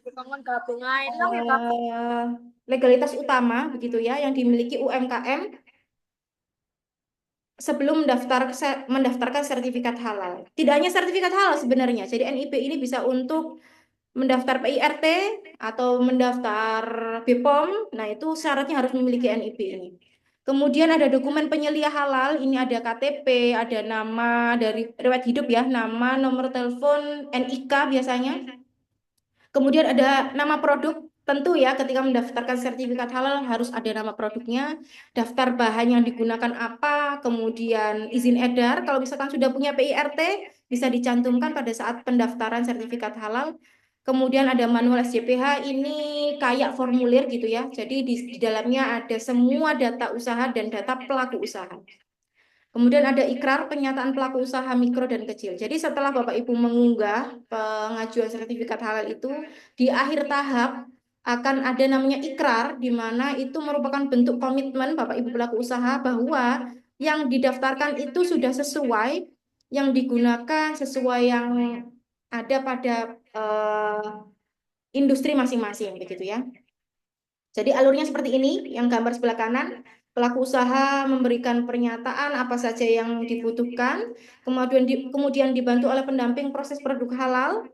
legalitas utama, begitu ya, yang dimiliki UMKM sebelum mendaftarkan sertifikat halal. Tidak hanya sertifikat halal sebenarnya. Jadi NIP ini bisa untuk mendaftar PIRT atau mendaftar BPOM. Nah, itu syaratnya harus memiliki NIP ini. Kemudian ada dokumen penyelia halal, ini ada KTP, ada nama dari riwayat hidup ya, nama, nomor telepon, NIK biasanya. Kemudian ada nama produk, tentu ya ketika mendaftarkan sertifikat halal harus ada nama produknya, daftar bahan yang digunakan apa, kemudian izin edar. Kalau misalkan sudah punya PIRT, bisa dicantumkan pada saat pendaftaran sertifikat halal. Kemudian ada manual SJPH, ini kayak formulir gitu ya. Jadi di dalamnya ada semua data usaha dan data pelaku usaha. Kemudian ada ikrar penyataan pelaku usaha mikro dan kecil. Jadi setelah Bapak Ibu mengunggah pengajuan sertifikat halal itu, di akhir tahap akan ada namanya ikrar, di mana itu merupakan bentuk komitmen Bapak Ibu pelaku usaha bahwa yang didaftarkan itu sudah sesuai, yang digunakan sesuai yang ada pada industri masing-masing, begitu ya. Jadi alurnya seperti ini, yang gambar sebelah kanan, pelaku usaha memberikan pernyataan apa saja yang dibutuhkan, kemudian dibantu oleh pendamping proses produk halal.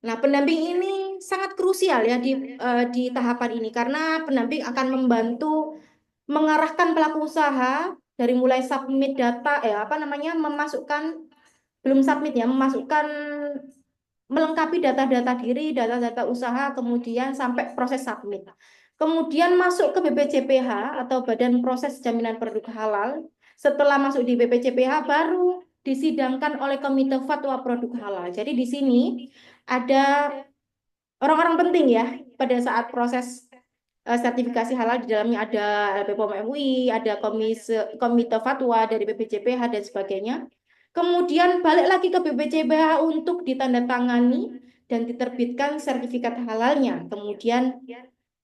Nah, pendamping ini sangat krusial ya di tahapan ini, karena pendamping akan membantu mengarahkan pelaku usaha dari mulai submit data, memasukkan melengkapi data-data diri, data-data usaha, kemudian sampai proses submit. Kemudian masuk ke BPJPH atau Badan Proses Jaminan Produk Halal. Setelah masuk di BPJPH baru disidangkan oleh Komite Fatwa Produk Halal. Jadi di sini ada orang-orang penting ya pada saat proses sertifikasi halal, di dalamnya ada LPPOM MUI, ada komite fatwa dari BPJPH dan sebagainya. Kemudian balik lagi ke BPJPH untuk ditandatangani dan diterbitkan sertifikat halalnya. Kemudian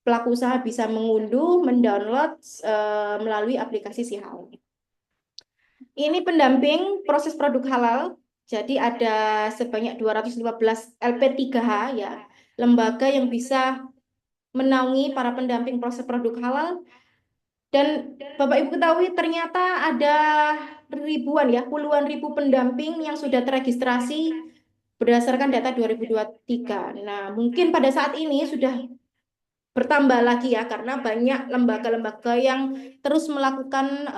pelaku usaha bisa mengunduh, mendownload melalui aplikasi Si Halal. Ini pendamping proses produk halal. Jadi ada sebanyak 215 LP3H ya, lembaga yang bisa menaungi para pendamping proses produk halal. Dan Bapak Ibu ketahui ternyata ada ribuan ya, puluhan ribu pendamping yang sudah terregistrasi berdasarkan data 2023. Nah, mungkin pada saat ini sudah bertambah lagi ya, karena banyak lembaga-lembaga yang terus melakukan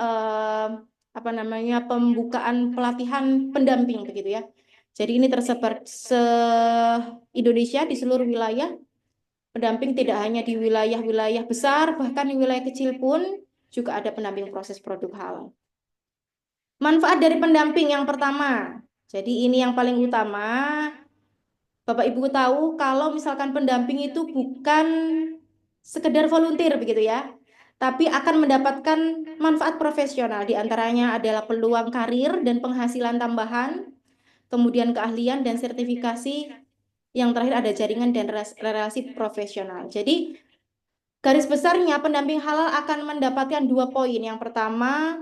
pembukaan pelatihan pendamping begitu ya. Jadi ini tersebar se-Indonesia di seluruh wilayah. Pendamping tidak hanya di wilayah-wilayah besar, bahkan di wilayah kecil pun juga ada pendamping proses produk halal. Manfaat dari pendamping yang pertama. Jadi ini yang paling utama. Bapak Ibu tahu kalau misalkan pendamping itu bukan sekedar volunteer begitu ya, tapi akan mendapatkan manfaat profesional. Di antaranya adalah peluang karir dan penghasilan tambahan, kemudian keahlian dan sertifikasi. Yang terakhir ada jaringan dan relasi profesional. Jadi garis besarnya pendamping halal akan mendapatkan 2 poin. Yang pertama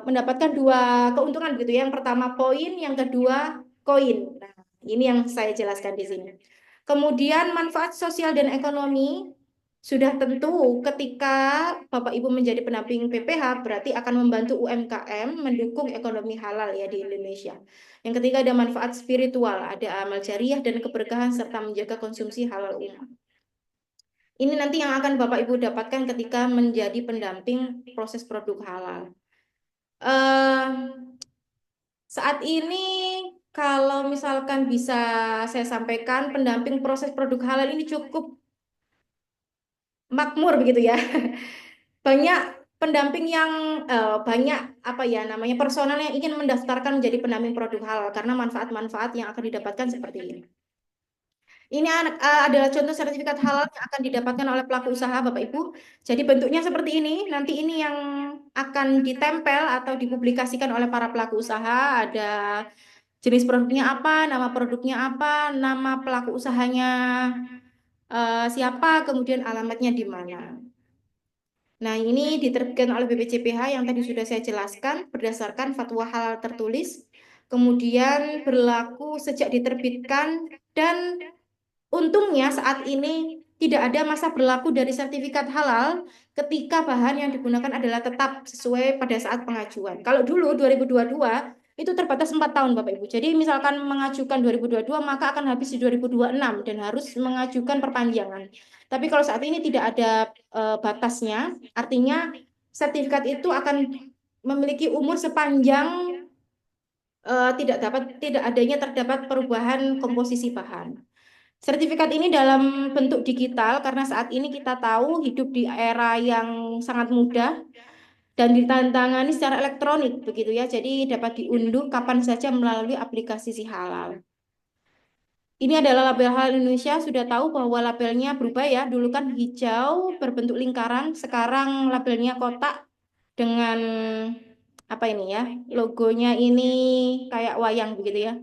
mendapatkan 2 keuntungan begitu ya. Yang pertama poin, yang kedua koin. Nah, ini yang saya jelaskan di sini. Kemudian manfaat sosial dan ekonomi sudah tentu ketika Bapak Ibu menjadi pendamping PPH berarti akan membantu UMKM mendukung ekonomi halal ya di Indonesia. Yang ketiga ada manfaat spiritual, ada amal jariah dan keberkahan serta menjaga konsumsi halal umat. Ini nanti yang akan Bapak Ibu dapatkan ketika menjadi pendamping proses produk halal. Saat ini kalau misalkan bisa saya sampaikan, pendamping proses produk halal ini cukup makmur begitu ya. Banyak pendamping yang banyak personal yang ingin mendaftarkan menjadi pendamping produk halal karena manfaat-manfaat yang akan didapatkan seperti ini. Ini adalah contoh sertifikat halal yang akan didapatkan oleh pelaku usaha Bapak Ibu. Jadi bentuknya seperti ini. Nanti ini yang akan ditempel atau dipublikasikan oleh para pelaku usaha. Ada jenis produknya apa, nama produknya apa, nama pelaku usahanya siapa, kemudian alamatnya di mana. Nah, ini diterbitkan oleh BPJPH yang tadi sudah saya jelaskan berdasarkan fatwa halal tertulis. Kemudian berlaku sejak diterbitkan dan untungnya saat ini tidak ada masa berlaku dari sertifikat halal ketika bahan yang digunakan adalah tetap sesuai pada saat pengajuan. Kalau dulu 2022 itu terbatas 4 tahun Bapak Ibu. Jadi misalkan mengajukan 2022 maka akan habis di 2026 dan harus mengajukan perpanjangan. Tapi kalau saat ini tidak ada batasnya, artinya sertifikat itu akan memiliki umur sepanjang tidak adanya terdapat perubahan komposisi bahan. Sertifikat ini dalam bentuk digital karena saat ini kita tahu hidup di era yang sangat mudah dan ditantangani secara elektronik begitu ya. Jadi dapat diunduh kapan saja melalui aplikasi Si Halal. Ini adalah label halal Indonesia, sudah tahu bahwa labelnya berubah ya. Dulu kan hijau berbentuk lingkaran, sekarang labelnya kotak dengan apa ini ya? Logonya ini kayak wayang begitu ya.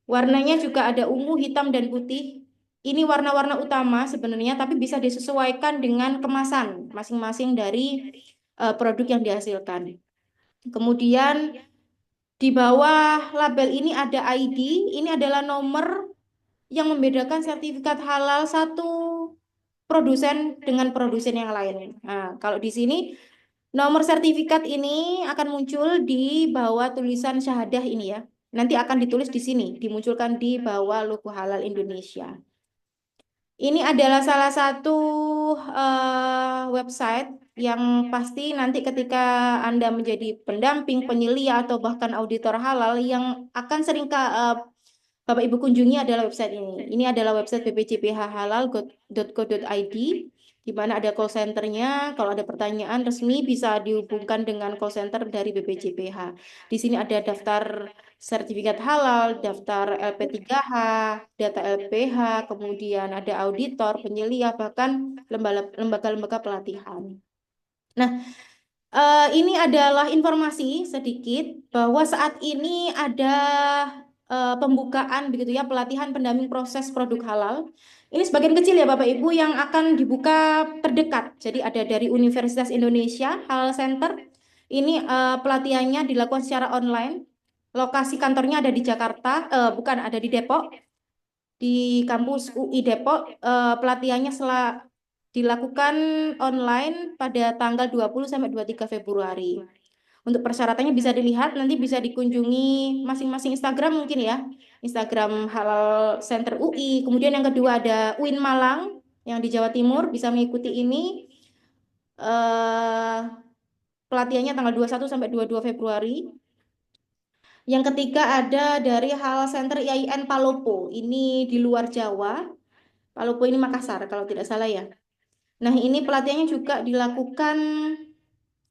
Warnanya juga ada ungu, hitam, dan putih. Ini warna-warna utama sebenarnya, tapi bisa disesuaikan dengan kemasan masing-masing dari produk yang dihasilkan. Kemudian di bawah label ini ada ID, ini adalah nomor yang membedakan sertifikat halal satu produsen dengan produsen yang lain. Nah, kalau di sini nomor sertifikat ini akan muncul di bawah tulisan syahadah ini ya. Nanti akan ditulis di sini, dimunculkan di bawah logo Halal Indonesia. Ini adalah salah satu website yang pasti nanti ketika Anda menjadi pendamping, penyelia, atau bahkan auditor halal yang akan sering Bapak Ibu kunjungi adalah website ini. Ini adalah website bpjphhalal.co.id. di mana ada call centernya. Kalau ada pertanyaan resmi bisa dihubungkan dengan call center dari BPJPH. Di sini ada daftar sertifikat halal, daftar LP3H, data LPH, kemudian ada auditor, penyelia, bahkan lembaga-lembaga pelatihan. Nah, ini adalah informasi sedikit bahwa saat ini ada pembukaan begitu ya, pelatihan pendamping proses produk halal. Ini sebagian kecil ya Bapak Ibu yang akan dibuka terdekat. Jadi ada dari Universitas Indonesia Halal Center. Ini pelatihannya dilakukan secara online. Lokasi kantornya ada di Jakarta, bukan, ada di Depok, di kampus UI Depok. Pelatihannya dilakukan online pada tanggal 20 sampai 23 Februari. Untuk persyaratannya bisa dilihat, nanti bisa dikunjungi masing-masing Instagram mungkin ya. Instagram Halal Center UI. Kemudian yang kedua ada UIN Malang yang di Jawa Timur, bisa mengikuti ini. Pelatihannya tanggal 21 sampai 22 Februari. Yang ketiga ada dari Halal Center IAIN Palopo. Ini di luar Jawa. Palopo ini Makassar kalau tidak salah ya. Nah, ini pelatihannya juga dilakukan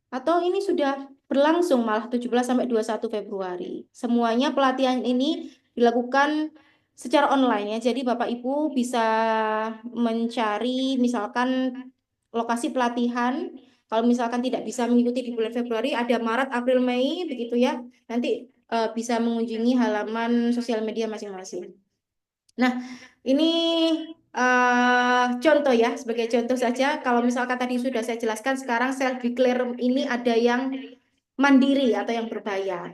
atau ini sudah berlangsung malah 17 sampai 21 Februari. Semuanya pelatihan ini dilakukan secara online ya. Jadi Bapak Ibu bisa mencari misalkan lokasi pelatihan. Kalau misalkan tidak bisa mengikuti di bulan Februari, ada Maret, April, Mei begitu ya. Nanti bisa mengunjungi halaman sosial media masing-masing. Nah, ini contoh ya, sebagai contoh saja. Kalau misalkan tadi sudah saya jelaskan, sekarang self declare ini ada yang mandiri atau yang berbayar.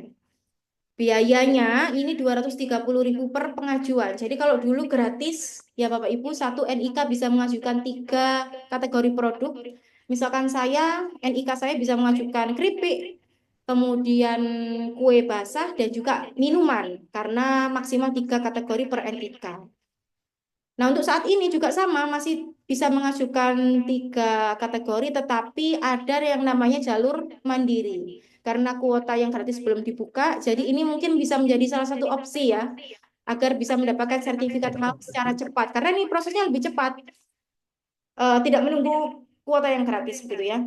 Biayanya ini 230.000 per pengajuan. Jadi kalau dulu gratis, ya Bapak Ibu, satu NIK bisa mengajukan 3 kategori produk. Misalkan saya, NIK saya bisa mengajukan keripik, kemudian kue basah, dan juga minuman. Karena maksimal 3 kategori per NIK. Nah, untuk saat ini juga sama, masih bisa mengajukan 3 kategori, tetapi ada yang namanya jalur mandiri. Karena kuota yang gratis belum dibuka, jadi ini mungkin bisa menjadi salah satu opsi ya, agar bisa mendapatkan sertifikat halal secara cepat. Karena ini prosesnya lebih cepat, tidak menunggu kuota yang gratis gitu ya.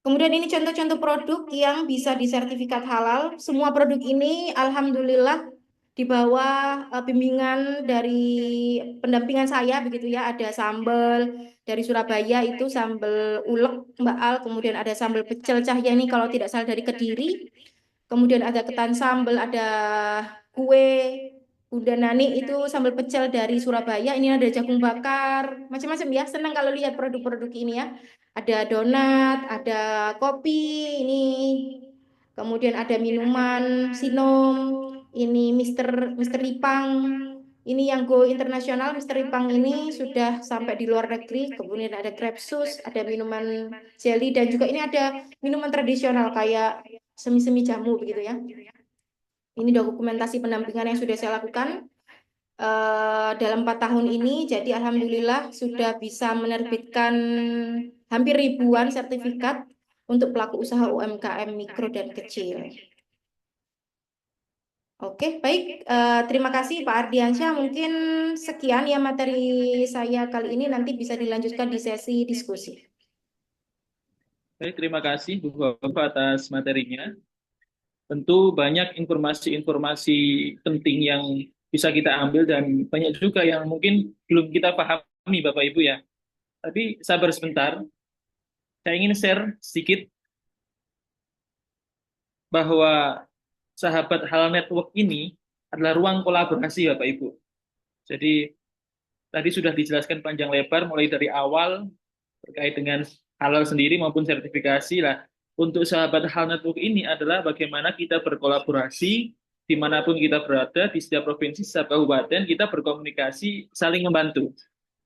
Kemudian ini contoh-contoh produk yang bisa disertifikat halal. Semua produk ini alhamdulillah di bawah bimbingan dari pendampingan saya begitu ya. Ada sambal dari Surabaya itu sambal ulek Mbak Al, kemudian ada sambal pecel Cahyani kalau tidak salah dari Kediri. Kemudian ada ketan sambal, ada kue Bunda Nani itu sambal pecel dari Surabaya. Ini ada jagung bakar, macam-macam ya. Senang kalau lihat produk-produk ini ya. Ada donat, ada kopi, ini. Kemudian ada minuman Sinom, ini Mister Lipang. Ini yang go internasional, Mister Lipang ini sudah sampai di luar negeri. Kemudian ada Krepsus, ada minuman jelly, dan juga ini ada minuman tradisional kayak semi-semi jamu begitu ya. Ini dokumentasi pendampingan yang sudah saya lakukan dalam 4 tahun ini. Jadi alhamdulillah sudah bisa menerbitkan hampir ribuan sertifikat untuk pelaku usaha UMKM mikro dan kecil. Oke, baik. Terima kasih Pak Ardiansyah. Mungkin sekian ya materi saya kali ini. Nanti bisa dilanjutkan di sesi diskusi. Baik, terima kasih Bu Wafa atas materinya. Tentu banyak informasi-informasi penting yang bisa kita ambil dan banyak juga yang mungkin belum kita pahami Bapak Ibu ya. Tapi sabar sebentar, saya ingin share sedikit bahwa Sahabat Halal Network ini adalah ruang kolaborasi Bapak Ibu. Jadi tadi sudah dijelaskan panjang lebar mulai dari awal terkait dengan halal sendiri maupun sertifikasi lah. Untuk Sahabat Halal Network ini adalah bagaimana kita berkolaborasi dimanapun kita berada, di setiap provinsi, setiap kabupaten, kita berkomunikasi, saling membantu.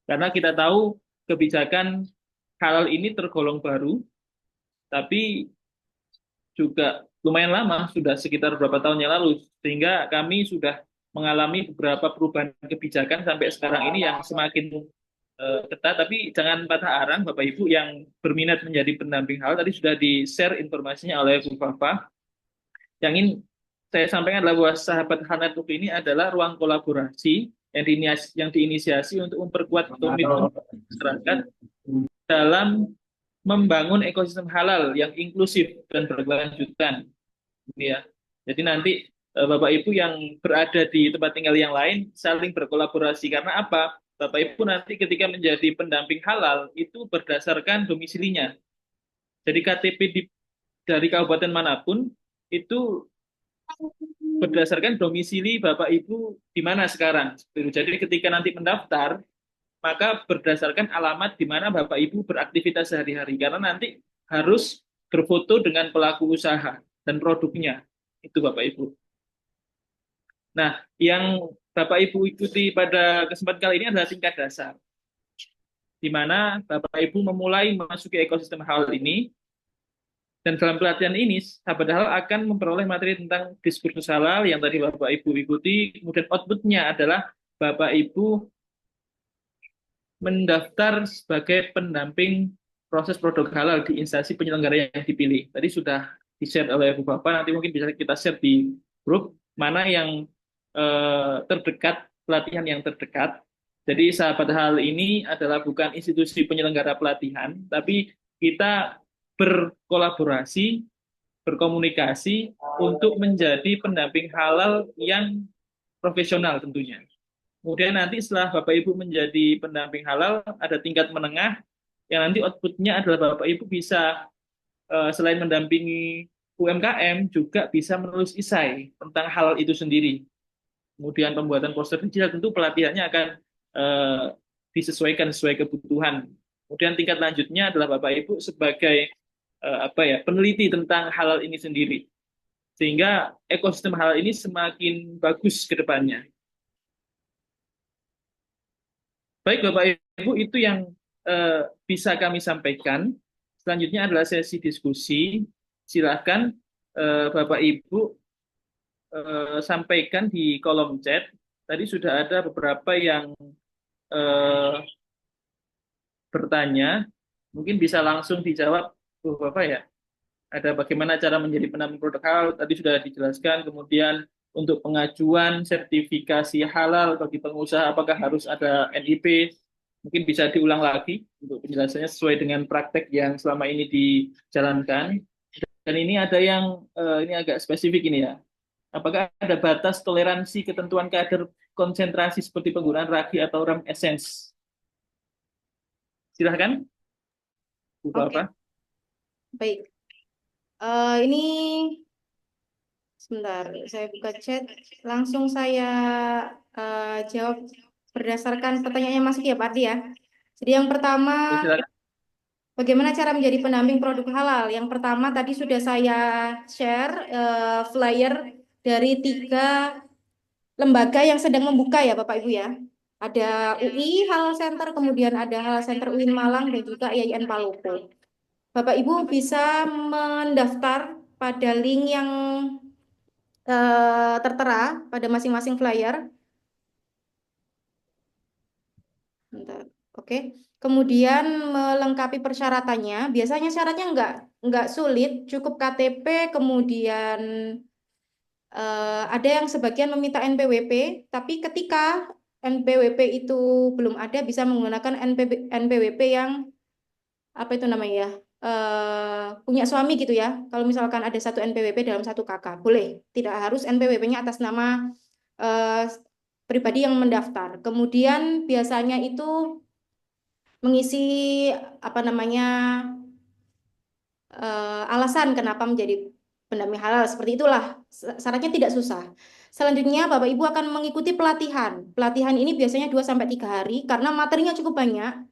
Karena kita tahu kebijakan halal ini tergolong baru, tapi juga lumayan lama, sudah sekitar beberapa tahun yang lalu, sehingga kami sudah mengalami beberapa perubahan kebijakan sampai sekarang ini yang semakin ketat, tapi jangan patah arang Bapak Ibu yang berminat menjadi pendamping halal. Tadi sudah di-share informasinya oleh Bu Fafa. Yang ingin saya sampaikan adalah bahwa Sahabat Halal Network ini adalah ruang kolaborasi yang diinisiasi untuk memperkuat komitmen masyarakat dalam membangun ekosistem halal yang inklusif dan berkelanjutan. Ini ya. Jadi nanti Bapak Ibu yang berada di tempat tinggal yang lain saling berkolaborasi. Karena apa? Bapak Ibu nanti ketika menjadi pendamping halal itu berdasarkan domisilinya. Jadi KTP dari kabupaten manapun itu berdasarkan domisili Bapak Ibu di mana sekarang. Jadi ketika nanti mendaftar, maka berdasarkan alamat di mana Bapak Ibu beraktivitas sehari-hari. Karena nanti harus berfoto dengan pelaku usaha dan produknya. Itu Bapak Ibu. Nah, yang Bapak Ibu ikuti pada kesempatan kali ini adalah tingkat dasar, di mana Bapak Ibu memulai memasuki ekosistem halal ini, dan dalam pelatihan ini, sahabat halal akan memperoleh materi tentang diskursus halal yang tadi Bapak Ibu ikuti, kemudian outputnya adalah Bapak Ibu mendaftar sebagai pendamping proses produk halal di instansi penyelenggara yang dipilih. Tadi sudah di-share oleh Bu Bapak, nanti mungkin bisa kita share di grup mana yang terdekat, pelatihan yang terdekat. Jadi sahabat hal ini adalah bukan institusi penyelenggara pelatihan, tapi kita berkolaborasi, berkomunikasi untuk menjadi pendamping halal yang profesional tentunya. Kemudian nanti setelah Bapak Ibu menjadi pendamping halal, ada tingkat menengah, yang nanti outputnya adalah Bapak Ibu bisa selain mendampingi UMKM, juga bisa menulis esai tentang halal itu sendiri. Kemudian pembuatan poster digital, tentu pelatihannya akan disesuaikan sesuai kebutuhan. Kemudian tingkat lanjutnya adalah Bapak Ibu sebagai peneliti tentang halal ini sendiri, sehingga ekosistem halal ini semakin bagus ke depannya. Baik Bapak Ibu, itu yang bisa kami sampaikan. Selanjutnya adalah sesi diskusi. Silahkan Bapak Ibu sampaikan di kolom chat. Tadi sudah ada beberapa yang bertanya, mungkin bisa langsung dijawab Bu Bapak ya. Ada bagaimana cara menjadi pendamping produk halal, tadi sudah dijelaskan. Kemudian untuk pengajuan sertifikasi halal bagi pengusaha, apakah harus ada NIP? Mungkin bisa diulang lagi untuk penjelasannya sesuai dengan praktek yang selama ini dijalankan. Dan ini ada yang ini agak spesifik ini ya. Apakah ada batas toleransi ketentuan kadar konsentrasi seperti penggunaan ragi atau rem essence? Silahkan, Bu Bapak. Baik. Ini sebentar, saya buka chat. Langsung saya jawab berdasarkan pertanyaannya masuk ya Pak Ardi ya. Jadi yang pertama, Silakan. bagaimana cara menjadi pendamping produk halal? Yang pertama tadi sudah saya share flyer dari 3 lembaga yang sedang membuka ya Bapak Ibu ya. Ada UI Halal Center, kemudian ada Halal Center UIN Malang dan juga IAIN Palopo. Bapak Ibu bisa mendaftar pada link yang tertera pada masing-masing flyer. Bentar. Oke. Kemudian melengkapi persyaratannya. Biasanya syaratnya nggak sulit, cukup KTP, kemudian ada yang sebagian meminta NPWP, tapi ketika NPWP itu belum ada, bisa menggunakan NPWP yang apa itu namanya ya, punya suami gitu ya. Kalau misalkan ada satu NPWP dalam satu kakak, boleh. Tidak harus NPWP-nya atas nama pribadi yang mendaftar. Kemudian biasanya itu mengisi apa namanya alasan kenapa menjadi pendamping halal, seperti itulah. Syaratnya tidak susah. Selanjutnya Bapak Ibu akan mengikuti pelatihan. Pelatihan ini biasanya 2-3 hari karena materinya cukup banyak.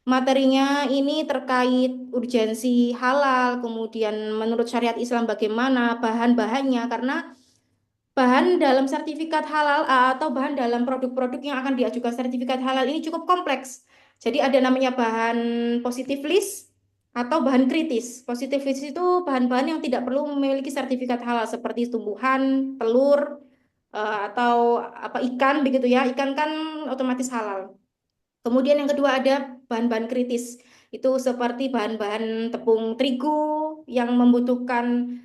Materinya ini terkait urgensi halal, kemudian menurut syariat Islam bagaimana, bahan-bahannya, karena bahan dalam sertifikat halal atau bahan dalam produk-produk yang akan diajukan sertifikat halal ini cukup kompleks. Jadi ada namanya bahan positif list atau bahan kritis. Positif list itu bahan-bahan yang tidak perlu memiliki sertifikat halal seperti tumbuhan, telur, atau apa ikan begitu ya. Ikan kan otomatis halal. Kemudian yang kedua ada bahan-bahan kritis. Itu seperti bahan-bahan tepung terigu yang membutuhkan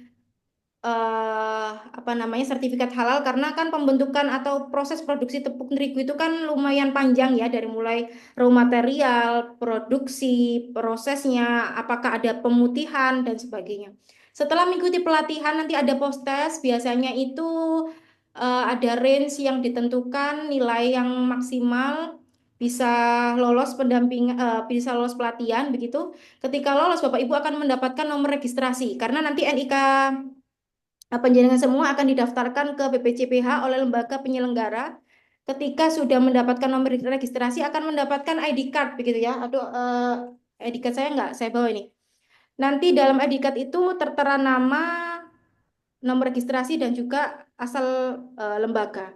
sertifikat halal, karena kan pembentukan atau proses produksi tepung terigu itu kan lumayan panjang ya, dari mulai raw material, produksi, prosesnya, apakah ada pemutihan dan sebagainya. Setelah mengikuti pelatihan nanti ada post test, biasanya itu ada range yang ditentukan, nilai yang maksimal, bisa lolos bisa lolos pelatihan begitu. Ketika lolos, Bapak Ibu akan mendapatkan nomor registrasi, karena nanti NIK penjaringan semua akan didaftarkan ke BPCPH oleh lembaga penyelenggara. Ketika sudah mendapatkan nomor registrasi, akan mendapatkan ID card begitu ya. Aduh, ID card saya nggak saya bawa ini. Nanti dalam ID card itu tertera nama, nomor registrasi, dan juga asal lembaga.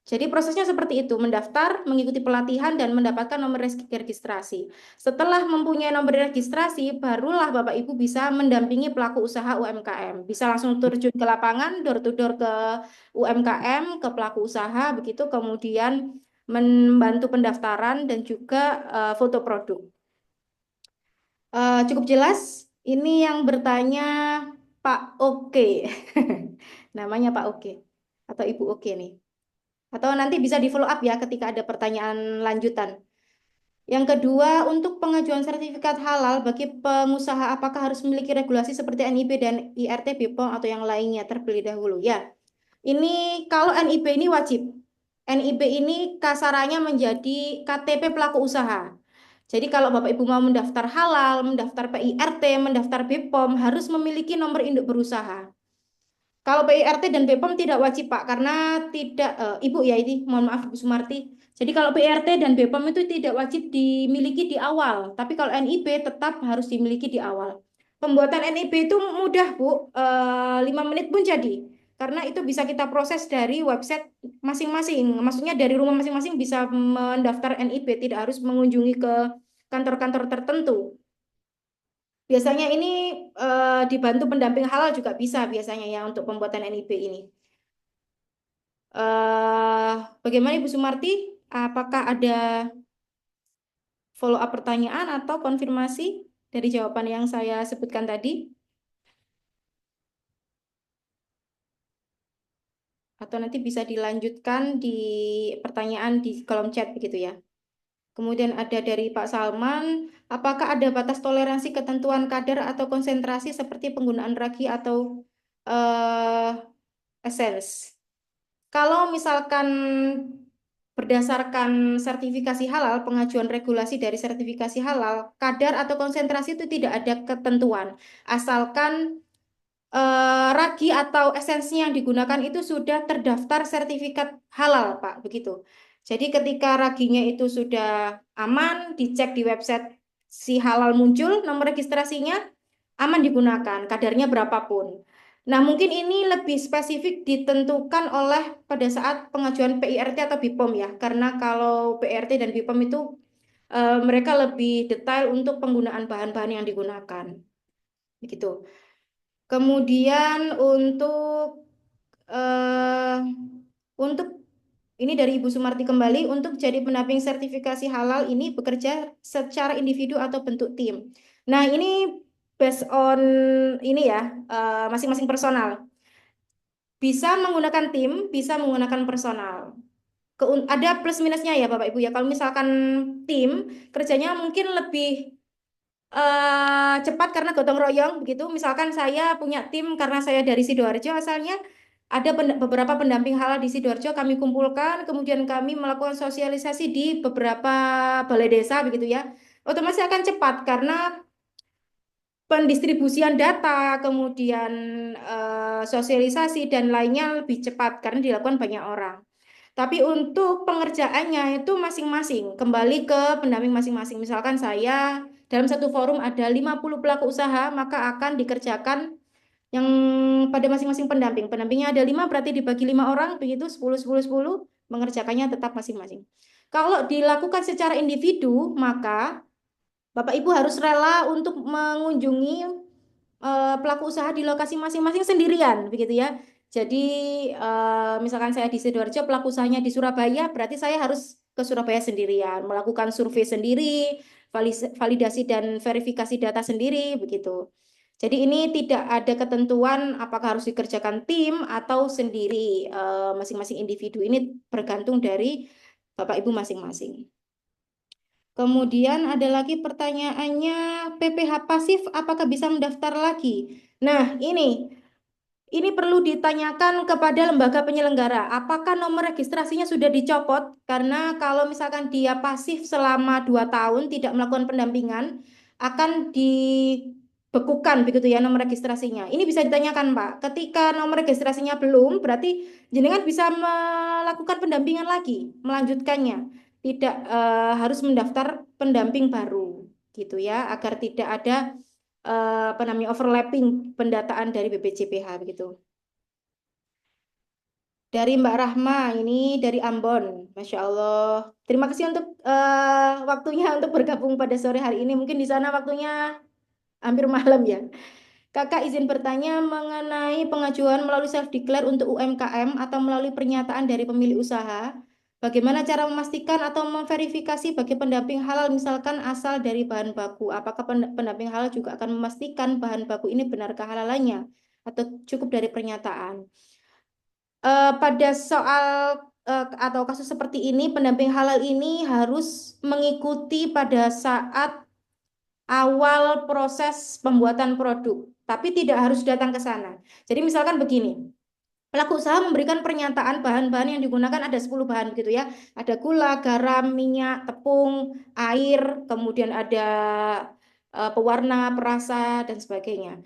Jadi prosesnya seperti itu, mendaftar, mengikuti pelatihan, dan mendapatkan nomor registrasi. Setelah mempunyai nomor registrasi, barulah Bapak Ibu bisa mendampingi pelaku usaha UMKM. Bisa langsung terjun ke lapangan, door to door ke UMKM, ke pelaku usaha, begitu, kemudian membantu pendaftaran dan juga foto produk. Cukup jelas? Ini yang bertanya Pak Oke. Namanya Pak Oke atau Ibu Oke nih. Atau nanti bisa di follow up ya ketika ada pertanyaan lanjutan. Yang kedua, untuk pengajuan sertifikat halal bagi pengusaha, apakah harus memiliki regulasi seperti NIB dan IRT, BPOM atau yang lainnya terlebih dahulu? Ya, ini kalau NIB ini wajib. NIB ini kasarannya menjadi KTP pelaku usaha. Jadi kalau Bapak Ibu mau mendaftar halal, mendaftar PIRT, mendaftar BPOM, harus memiliki nomor induk berusaha. Kalau PIRT dan BPOM tidak wajib, Pak, karena tidak Ibu ya, ini mohon maaf Bu Sumarti. Jadi kalau PIRT dan BPOM itu tidak wajib dimiliki di awal, tapi kalau NIB tetap harus dimiliki di awal. Pembuatan NIB itu mudah, Bu, 5 menit pun jadi. Karena itu bisa kita proses dari website masing-masing. Maksudnya dari rumah masing-masing bisa mendaftar NIB, tidak harus mengunjungi ke kantor-kantor tertentu. Biasanya ini dibantu pendamping halal juga bisa biasanya ya untuk pembuatan NIB ini. Bagaimana Ibu Sumarti? Apakah ada follow up pertanyaan atau konfirmasi dari jawaban yang saya sebutkan tadi? Atau nanti bisa dilanjutkan di pertanyaan di kolom chat begitu ya. Kemudian ada dari Pak Salman, apakah ada batas toleransi ketentuan kadar atau konsentrasi seperti penggunaan ragi atau essence? Kalau misalkan berdasarkan sertifikasi halal, pengajuan regulasi dari sertifikasi halal, kadar atau konsentrasi itu tidak ada ketentuan. Asalkan ragi atau esensinya yang digunakan itu sudah terdaftar sertifikat halal, Pak, begitu. Jadi ketika raginya itu sudah aman, dicek di website si halal muncul, nomor registrasinya aman digunakan, kadarnya berapapun. Nah, mungkin ini lebih spesifik ditentukan oleh pada saat pengajuan PIRT atau BPOM ya, karena kalau PIRT dan BPOM itu mereka lebih detail untuk penggunaan bahan-bahan yang digunakan. Begitu. Kemudian eh, untuk ini dari Ibu Sumarti kembali, untuk jadi pendamping sertifikasi halal ini bekerja secara individu atau bentuk tim. Nah, ini based on ini ya, masing-masing personal. Bisa menggunakan tim, bisa menggunakan personal. Ada plus minusnya ya Bapak Ibu ya. Kalau misalkan tim, kerjanya mungkin lebih cepat karena gotong royong begitu. Misalkan saya punya tim karena saya dari Sidoarjo asalnya, ada beberapa pendamping halal di Sidoarjo kami kumpulkan, kemudian kami melakukan sosialisasi di beberapa balai desa begitu ya. Otomatis akan cepat karena pendistribusian data, kemudian sosialisasi dan lainnya lebih cepat karena dilakukan banyak orang. Tapi untuk pengerjaannya itu masing-masing, kembali ke pendamping masing-masing. Misalkan saya dalam satu forum ada 50 pelaku usaha, maka akan dikerjakan yang pada masing-masing pendamping. Pendampingnya ada 5, berarti dibagi 5 orang, begitu 10, 10, 10, mengerjakannya tetap masing-masing. Kalau dilakukan secara individu, maka Bapak Ibu harus rela untuk mengunjungi pelaku usaha di lokasi masing-masing sendirian, begitu ya. Jadi misalkan saya di Sidoarjo, pelaku usahanya di Surabaya, berarti saya harus ke Surabaya sendirian, melakukan survei sendiri, validasi dan verifikasi data sendiri, begitu. Jadi ini tidak ada ketentuan apakah harus dikerjakan tim atau sendiri masing-masing individu. Ini bergantung dari Bapak Ibu masing-masing. Kemudian ada lagi pertanyaannya, PPH pasif apakah bisa mendaftar lagi? Nah, ini perlu ditanyakan kepada lembaga penyelenggara. Apakah nomor registrasinya sudah dicopot? Karena kalau misalkan dia pasif selama 2 tahun tidak melakukan pendampingan, akan dibekukan begitu ya nomor registrasinya. Ini bisa ditanyakan, Pak. Ketika nomor registrasinya belum, berarti jenengan bisa melakukan pendampingan lagi, melanjutkannya. Tidak harus mendaftar pendamping baru, gitu ya, agar tidak ada apa namanya overlapping pendataan dari BPJPH begitu. Dari Mbak Rahma, ini dari Ambon, Masya Allah. Terima kasih untuk waktunya untuk bergabung pada sore hari ini. Mungkin di sana waktunya hampir malam ya. Kakak izin bertanya mengenai pengajuan melalui self-declare untuk UMKM atau melalui pernyataan dari pemilik usaha. Bagaimana cara memastikan atau memverifikasi bagi pendamping halal misalkan asal dari bahan baku? Apakah pendamping halal juga akan memastikan bahan baku ini benar kehalalannya atau cukup dari pernyataan? Pada soal atau kasus seperti ini, pendamping halal ini harus mengikuti pada saat awal proses pembuatan produk, tapi tidak harus datang ke sana. Jadi misalkan begini, pelaku usaha memberikan pernyataan bahan-bahan yang digunakan ada 10 bahan gitu ya. Ada gula, garam, minyak, tepung, air, kemudian ada pewarna, perasa, dan sebagainya.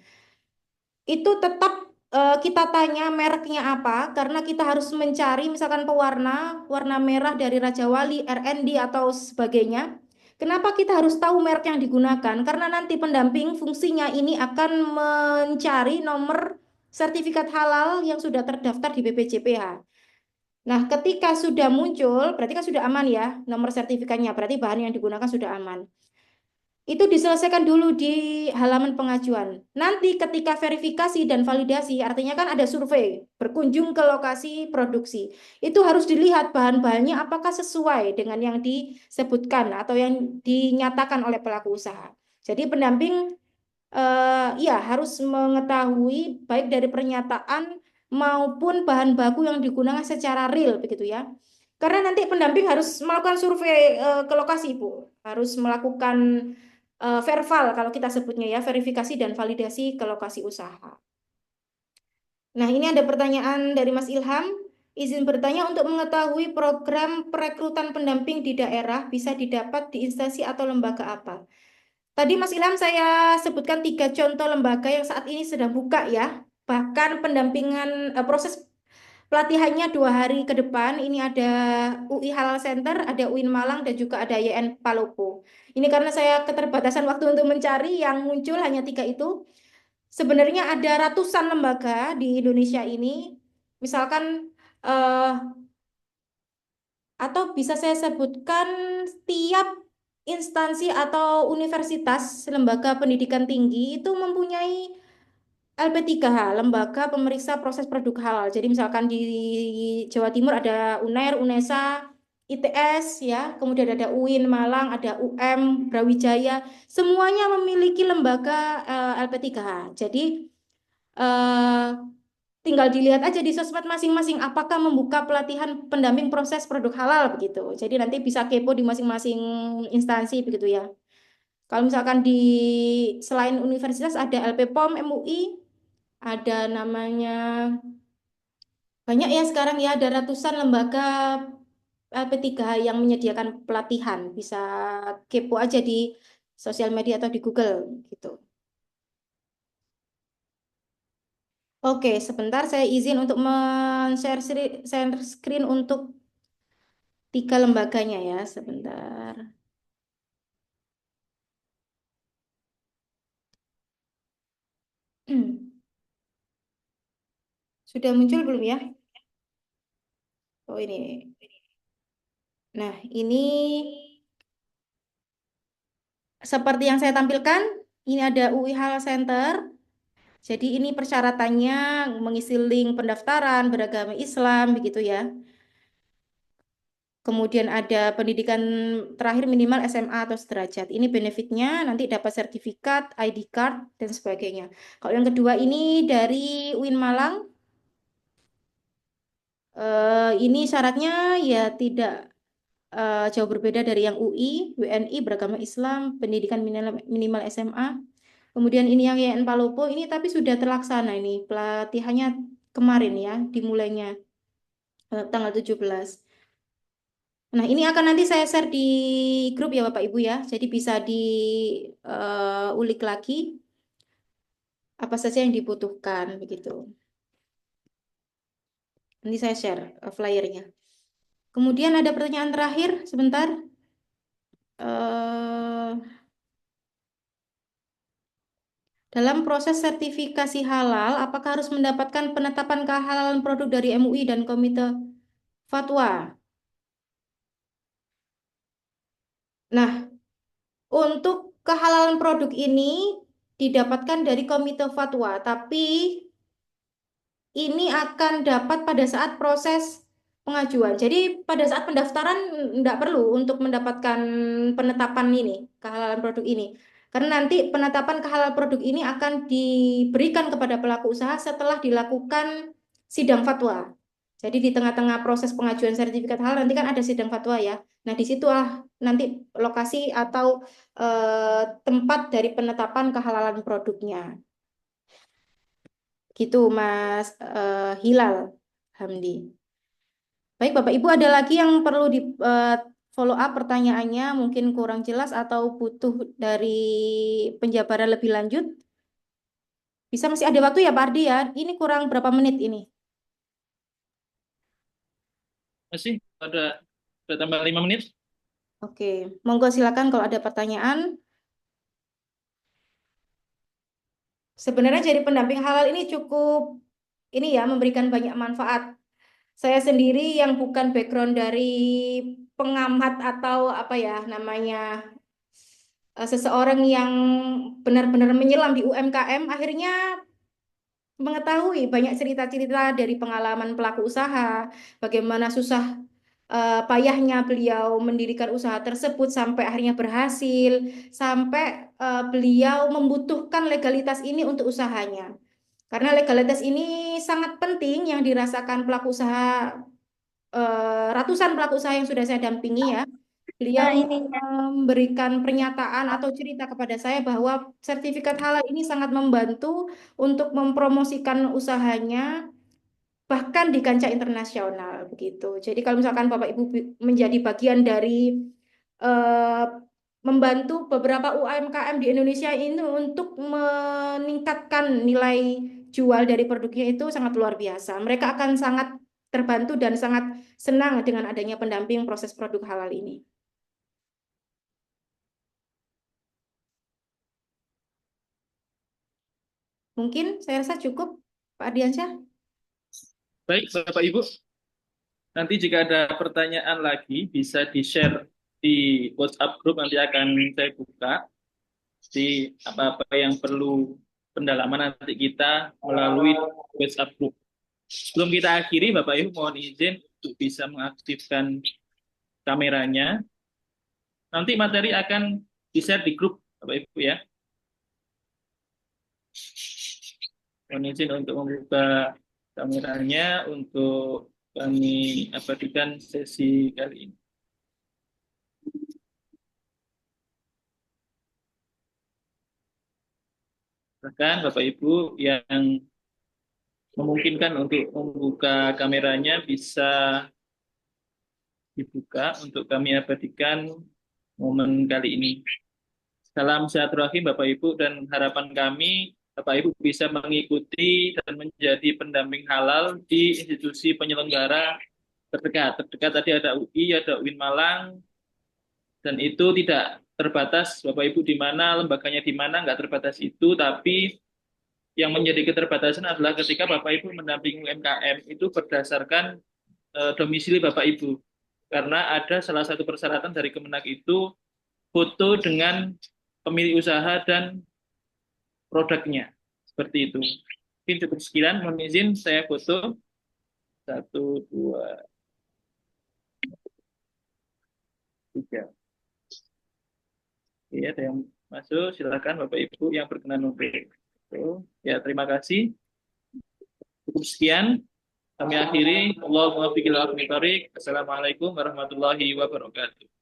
Itu tetap kita tanya mereknya apa, karena kita harus mencari misalkan pewarna, warna merah dari Raja Wali, RND, atau sebagainya. Kenapa kita harus tahu merek yang digunakan? Karena nanti pendamping fungsinya ini akan mencari nomor sertifikat halal yang sudah terdaftar di BPJPH. Nah, ketika sudah muncul, berarti kan sudah aman ya nomor sertifikatnya, berarti bahan yang digunakan sudah aman. Itu diselesaikan dulu di halaman pengajuan. Nanti ketika verifikasi dan validasi, artinya kan ada survei, berkunjung ke lokasi produksi. Itu harus dilihat bahan-bahannya apakah sesuai dengan yang disebutkan atau yang dinyatakan oleh pelaku usaha. Jadi pendamping ya harus mengetahui baik dari pernyataan maupun bahan baku yang digunakan secara real begitu ya. Karena nanti pendamping harus melakukan survei ke lokasi, Bu. Harus melakukan verval kalau kita sebutnya ya, verifikasi dan validasi ke lokasi usaha. Nah, ini ada pertanyaan dari Mas Ilham. Izin bertanya untuk mengetahui program perekrutan pendamping di daerah bisa didapat di instansi atau lembaga apa? Tadi Mas Ilham saya sebutkan 3 contoh lembaga yang saat ini sedang buka ya. Bahkan pendampingan proses pelatihannya 2 hari ke depan. Ini ada UI Halal Center, ada UIN Malang, dan juga ada YN Palopo. Ini karena saya keterbatasan waktu untuk mencari, yang muncul hanya 3 itu. Sebenarnya ada ratusan lembaga di Indonesia ini. Misalkan eh, atau bisa saya sebutkan tiap instansi atau universitas lembaga pendidikan tinggi itu mempunyai LP3H, Lembaga Pemeriksa Proses Produk Halal. Jadi misalkan di Jawa Timur ada UNER, UNESA, ITS ya, kemudian ada UIN Malang, ada UM Brawijaya, semuanya memiliki lembaga LP3H. Jadi eh, tinggal dilihat aja di sosmed masing-masing apakah membuka pelatihan pendamping proses produk halal begitu. Jadi nanti bisa kepo di masing-masing instansi begitu ya. Kalau misalkan di selain universitas ada LP POM MUI, ada namanya banyak ya sekarang ya, ada ratusan lembaga LP3H yang menyediakan pelatihan. Bisa kepo aja di sosial media atau di Google gitu. Oke, sebentar saya izin untuk men-share share screen untuk 3 lembaganya ya, sebentar. Sudah muncul belum ya? Oh ini. Nah, ini seperti yang saya tampilkan, ini ada UI Halal Center. Jadi ini persyaratannya mengisi link pendaftaran, beragama Islam, begitu ya. Kemudian ada pendidikan terakhir minimal SMA atau sederajat. Ini benefitnya nanti dapat sertifikat, ID card, dan sebagainya. Kalau yang kedua ini dari UIN Malang, ini syaratnya ya tidak jauh berbeda dari yang UI, WNI, beragama Islam, pendidikan minimal SMA. Kemudian ini yang YN Palopo, ini tapi sudah terlaksana ini. Pelatihannya kemarin ya, dimulainya tanggal 17. Nah, ini akan nanti saya share di grup ya Bapak Ibu ya. Jadi bisa diulik lagi apa saja yang dibutuhkan begitu. Nanti saya share flyernya. Kemudian ada pertanyaan terakhir sebentar. Eh, dalam proses sertifikasi halal, apakah harus mendapatkan penetapan kehalalan produk dari MUI dan Komite Fatwa? Nah, untuk kehalalan produk ini didapatkan dari Komite Fatwa, tapi ini akan dapat pada saat proses pengajuan. Jadi pada saat pendaftaran tidak perlu untuk mendapatkan penetapan ini, kehalalan produk ini. Karena nanti penetapan kehalalan produk ini akan diberikan kepada pelaku usaha setelah dilakukan sidang fatwa. Jadi di tengah-tengah proses pengajuan sertifikat halal nanti kan ada sidang fatwa ya. Nah, disitulah nanti lokasi atau tempat dari penetapan kehalalan produknya. Gitu Mas Hilal Hamdi. Baik Bapak Ibu, ada lagi yang perlu di follow up pertanyaannya mungkin kurang jelas atau butuh dari penjabaran lebih lanjut? Bisa, masih ada waktu ya Pak Ardi ya. Ini kurang berapa menit ini? Masih ada tambah 5 menit. Oke, monggo silakan kalau ada pertanyaan. Sebenarnya jadi pendamping halal ini cukup ini ya, memberikan banyak manfaat. Saya sendiri yang bukan background dari pengamat atau apa ya namanya, seseorang yang benar-benar menyelam di UMKM, akhirnya mengetahui banyak cerita-cerita dari pengalaman pelaku usaha, bagaimana susah payahnya beliau mendirikan usaha tersebut sampai akhirnya berhasil, sampai beliau membutuhkan legalitas ini untuk usahanya. Karena legalitas ini sangat penting yang dirasakan pelaku usaha, ratusan pelaku usaha yang sudah saya dampingi ya. Beliau memberikan pernyataan atau cerita kepada saya bahwa sertifikat halal ini sangat membantu untuk mempromosikan usahanya bahkan di kancah internasional begitu. Jadi kalau misalkan Bapak Ibu menjadi bagian dari eh, membantu beberapa UMKM di Indonesia ini untuk meningkatkan nilai jual dari produknya itu sangat luar biasa. Mereka akan sangat terbantu dan sangat senang dengan adanya pendamping proses produk halal ini. Mungkin saya rasa cukup, Pak Ardiansyah. Baik, Bapak Ibu. Nanti jika ada pertanyaan lagi bisa di-share di WhatsApp group, nanti akan saya buka di apa-apa yang perlu pendalaman nanti kita melalui WhatsApp group. Sebelum kita akhiri, Bapak Ibu mohon izin untuk bisa mengaktifkan kameranya. Nanti materi akan di-share di grup, Bapak Ibu ya. Mohon izin untuk membuka kameranya untuk kami abadikan sesi kali ini. Bahkan Bapak Ibu yang memungkinkan untuk membuka kameranya bisa dibuka untuk kami abadikan momen kali ini. Salam silaturahim Bapak Ibu, dan harapan kami Bapak Ibu bisa mengikuti dan menjadi pendamping halal di institusi penyelenggara terdekat. Terdekat tadi ada UI, ada UIN Malang, dan itu tidak terbatas Bapak Ibu di mana, lembaganya di mana, nggak terbatas itu, tapi yang menjadi keterbatasan adalah ketika Bapak Ibu mendampingi UMKM itu berdasarkan domisili Bapak Ibu. Karena ada salah satu persyaratan dari Kemenak itu foto dengan pemilik usaha dan produknya. Seperti itu. Mungkin cukup sekian, mohon izin saya foto. 1, 2. 3. Oke, ada yang masuk, silakan Bapak Ibu yang berkenan untuk. Ya, terima kasih. Cukup sekian. Kami akhiri. Allahumma fiqil Assalamualaikum warahmatullahi wabarakatuh.